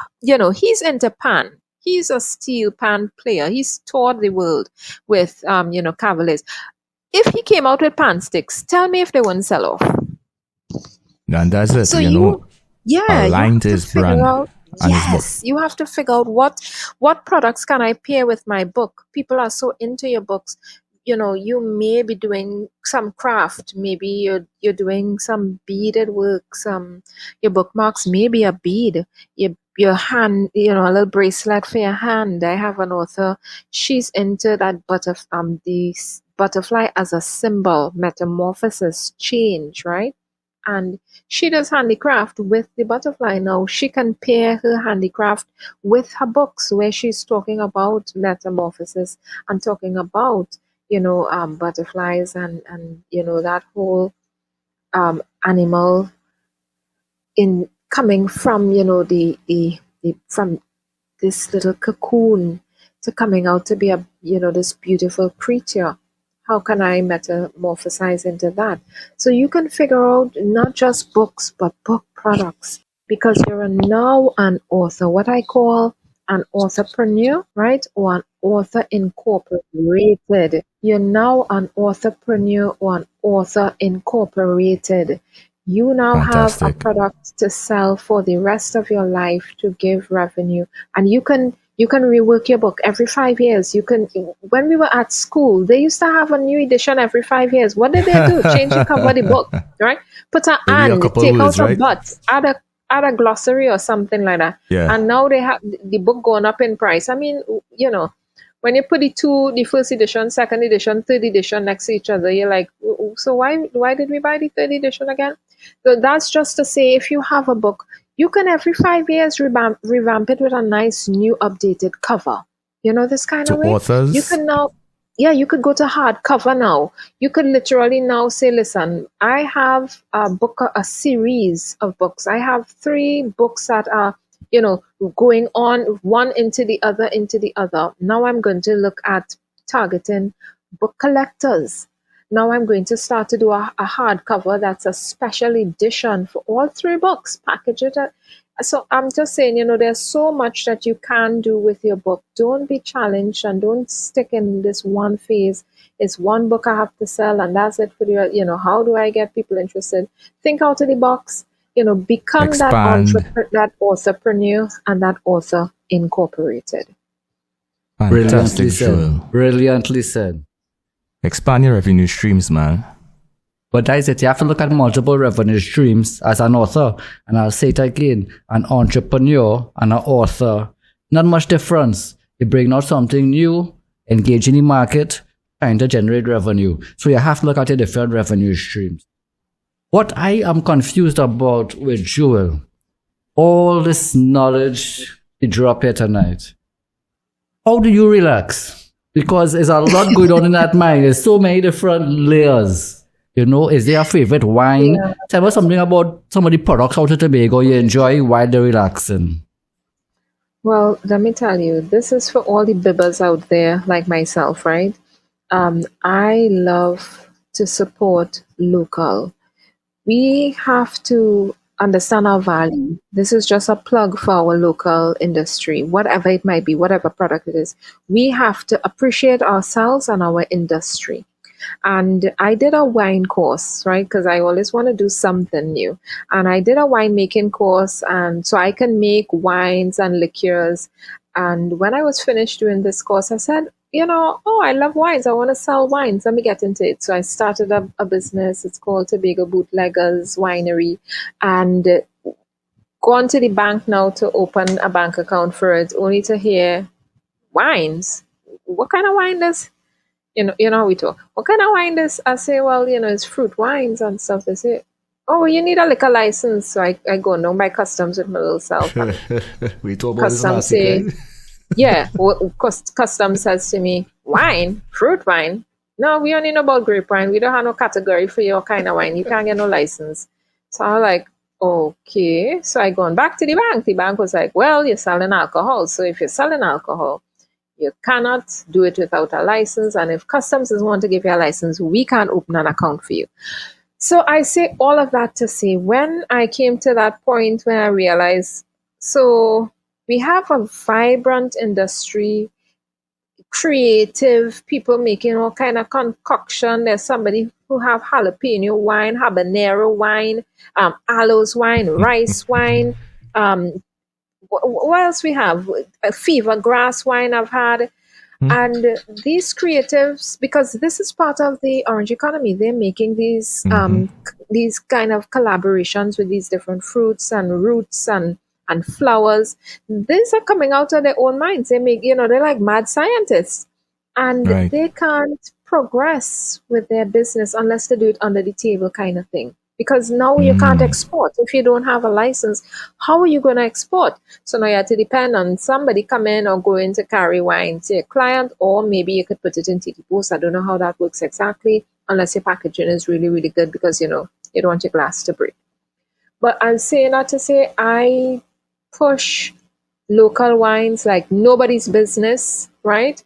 he's into pan. He's a steel pan player. He's toured the world with, Cavaliers. If he came out with pan sticks, tell me if they wouldn't sell off. And that's it, so aligned to his brand. Yes, you have to figure out what products can I pair with my book. People are so into your books. You may be doing some craft. Maybe you're doing some beaded work. Your bookmarks may be a bead. Your hand, a little bracelet for your hand. I have an author. She's into that the butterfly as a symbol, metamorphosis, change, right? And she does handicraft with the butterfly. Now she can pair her handicraft with her books where she's talking about metamorphosis and talking about, butterflies and that whole animal in coming from the from this little cocoon to coming out to be a this beautiful creature. How can I metamorphosize into that? So you can figure out not just books but book products, because you're now an author, what I call an authorpreneur, right? Or an author incorporated. You're now an authorpreneur or an author incorporated. You now have a Fantastic. product to sell for the rest of your life to give revenue. And you can rework your book every 5 years. When we were at school, they used to have a new edition every 5 years. What did they do? Change the cover of the book, right? Put an Maybe a and, couple take words, out a right? but, add a glossary or something like that. Yeah. And now they have the book going up in price. I mean, when you put the first edition, second edition, third edition next to each other, you're like, so why did we buy the third edition again? So that's just to say, if you have a book, you can every 5 years revamp it with a nice new updated cover. This kind To of way. authors? You can now, you could go to hardcover now. You could literally now say, listen, I have a series of books. I have 3 books that are, going on one into the other. Now I'm going to look at targeting book collectors. Now I'm going to start to do a hardcover that's a special edition for all 3 books, package it. So I'm just saying, there's so much that you can do with your book. Don't be challenged and don't stick in this one phase. It's one book I have to sell and that's it for you. How do I get people interested? Think out of the box, become Expand. that authorpreneur and that author incorporated. Brilliantly Fantastic, said. Joel. Brilliantly said. Expand your revenue streams, man. But that's it. You have to look at multiple revenue streams as an author. And I'll say it again. An entrepreneur and an author, not much difference. You bring out something new, engage in the market, trying to generate revenue. So you have to look at your different revenue streams. What I am confused about with Joel, all this knowledge you drop here tonight, how do you relax? Because there's a lot going on in that mind. There's so many different layers. Is there a favorite wine? Yeah. Tell us something about some of the products out of Tobago you enjoy while they're relaxing. Well, let me tell you, this is for all the bibbers out there like myself, right? I love to support local. We have to understand our value. This is just a plug for our local industry, whatever it might be, whatever product it is. We have to appreciate ourselves and our industry. And I did a wine course, right? Because I always want to do something new. And I did a winemaking course, and so I can make wines and liqueurs. And when I was finished doing this course, I said, I love wines. I want to sell wines. Let me get into it. So I started a business. It's called Tobago Bootleggers Winery. And gone to the bank now to open a bank account for it, only to hear wines. What kind of wine is? How we talk. What kind of wine is? I say, well, it's fruit wines and stuff. They say, oh, you need a liquor license. So I go now buy customs with my little self. We talk about this Customs last say, week, yeah, customs says to me, wine, fruit wine. No, we only know about grape wine. We don't have no category for your kind of wine. You can't get no license. So I'm like, okay. So I gone back to the bank. The bank was like, well, you're selling alcohol. So if you're selling alcohol, you cannot do it without a license. And if customs doesn't want to give you a license, we can't open an account for you. So I say all of that to say, when I came to that point when I realized, so we have a vibrant industry, creative people making all kind of concoction. There's somebody who have jalapeno wine, habanero wine, aloes wine, rice wine. What else we have? Fever grass wine I've had. And these creatives, because this is part of the orange economy, they're making these kind of collaborations with these different fruits and roots and flowers. These are coming out of their own minds. They make, they're like mad scientists. And Right. they can't progress with their business unless they do it under the table kind of thing. because now you can't export. If you don't have a license, how are you going to export? So now you have to depend on somebody come in or going to carry wine to your client, or maybe you could put it in TT Post. I don't know how that works exactly, unless your packaging is really, really good, because, you don't want your glass to break. But I'm saying that to say I push local wines like nobody's business, right?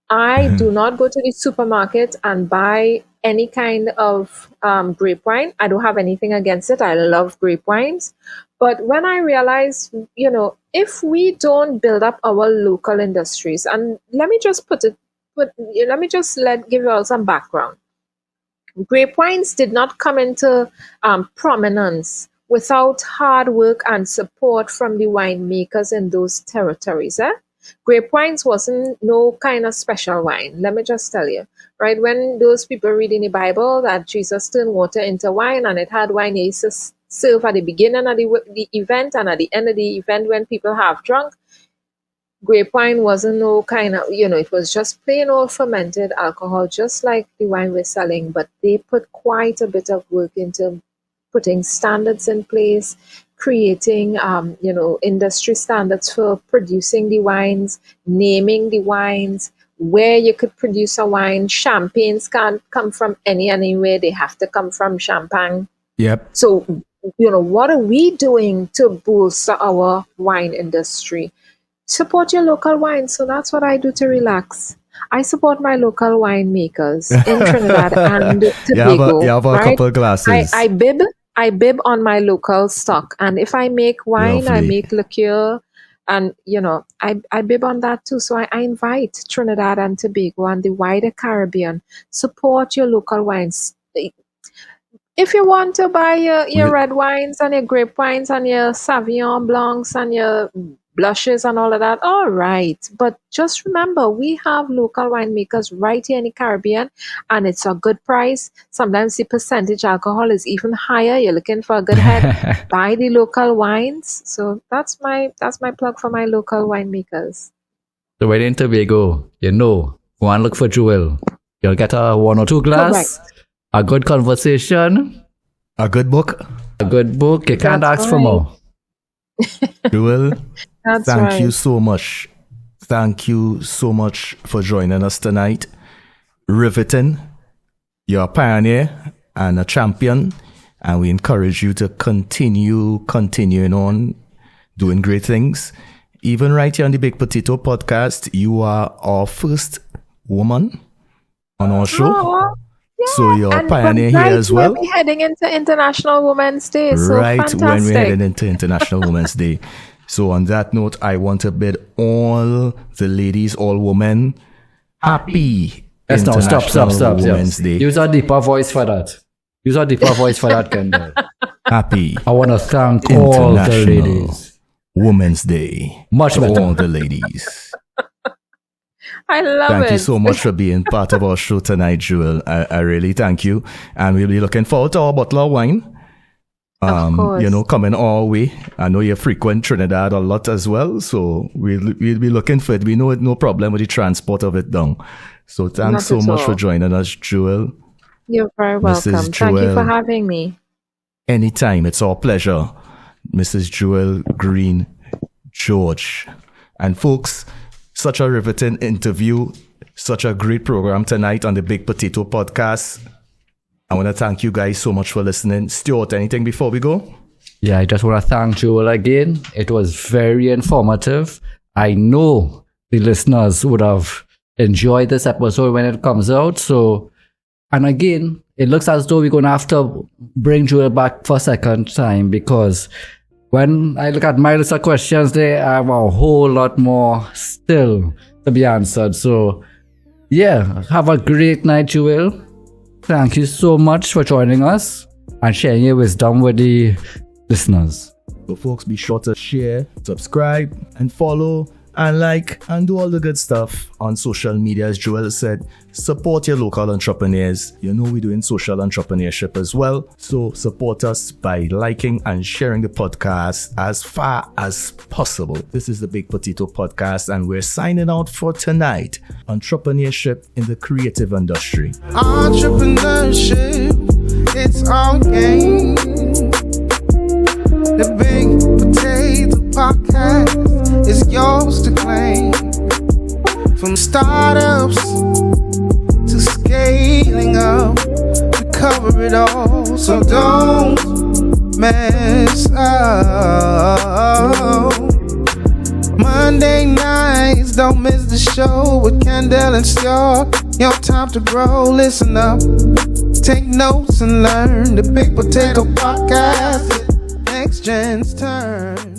I do not go to the supermarket and buy any kind of grape wine. I don't have anything against it. I love grape wines. But when I realized, if we don't build up our local industries, and let me just give you all some background. Grape wines did not come into prominence without hard work and support from the winemakers in those territories. Grape wines wasn't no kind of special wine. Let me just tell you, right? When those people read in the Bible that Jesus turned water into wine, and it had wine, he used to serve at the beginning of the event and at the end of the event when people have drunk. Grape wine wasn't no kind of, it was just plain old fermented alcohol, just like the wine we're selling. But they put quite a bit of work into putting standards in place, creating, industry standards for producing the wines, naming the wines, where you could produce a wine. Champagnes can't come from anywhere. They have to come from Champagne. Yep. So, what are we doing to bolster our wine industry? Support your local wine. So that's what I do to relax. I support my local winemakers in Trinidad and Tobago. You have a couple glasses. I bib on my local stock, and if I make wine, Lovely. I make liqueur, and I bib on that too. So I invite Trinidad and Tobago and the wider Caribbean, support your local wines. If you want to buy your red wines and your grape wines and your Sauvignon Blancs and your blushes and all of that, all right. But just remember, we have local winemakers right here in the Caribbean, and it's a good price. Sometimes the percentage alcohol is even higher. You're looking for a good head, buy the local wines. So that's my plug for my local winemakers. So when in Tobago, go and look for Jewel. You'll get a 1 or 2 glass, Correct. a good conversation, A good book. You can't That's ask for right. more. Jewel, That's thank right. you so much. Thank you so much for joining us tonight. Riveting. You're a pioneer and a champion, and we encourage you to continuing on doing great things. Even right here on the Big Potato Podcast, you are our first woman on our show. Oh, yeah. So you're a And pioneer right here as well. We'll be heading into International Women's Day. So Right fantastic. when we're heading into International Women's Day. So on that note, I want to bid all the ladies, all women, happy Yes, no, stop. Women's Day. Use a deeper voice for that. Kendall. Happy I want to thank all the International ladies. Women's Day. Much to better. all the ladies. I love Thank it. you so much for being part of our show tonight, Jewel. I really thank you. And we'll be looking forward to our bottle of wine. Of course. Coming our way. I know you frequent Trinidad a lot as well, so we'll be looking for it. We know no problem with the transport of it down. So thanks Not so at much all. for joining us, Jewel. You're very welcome. Mrs. Thank you Joel. for having me. Anytime, it's our pleasure. Mrs. Jewel Greene-George. And folks, such a riveting interview, such a great program tonight on the Big Potato Podcast. I want to thank you guys so much for listening. Stuart, anything before we go? Yeah, I just want to thank Joel again. It was very informative. I know the listeners would have enjoyed this episode when it comes out. So, and again, it looks as though we're going to have to bring Joel back for a second time, because when I look at my list of questions, there are a whole lot more still to be answered. So, yeah, have a great night, Joel. Thank you so much for joining us and sharing your wisdom with the listeners. So folks, be sure to share, subscribe, and follow, and like, and do all the good stuff on social media. As Joel said, support your local entrepreneurs. You know we're doing social entrepreneurship as well. So support us by liking and sharing the podcast as far as possible. This is the Big Potato Podcast, and we're signing out for tonight. Entrepreneurship in the creative industry. Entrepreneurship it's all game. The Big Potato Podcast is yours to claim. From startups to scaling up, we cover it all. So don't mess up. Monday nights, don't miss the show with Kendall and Stuart. Your time to grow, listen up. Take notes and learn. The Big Potato Podcast, next gen's turn.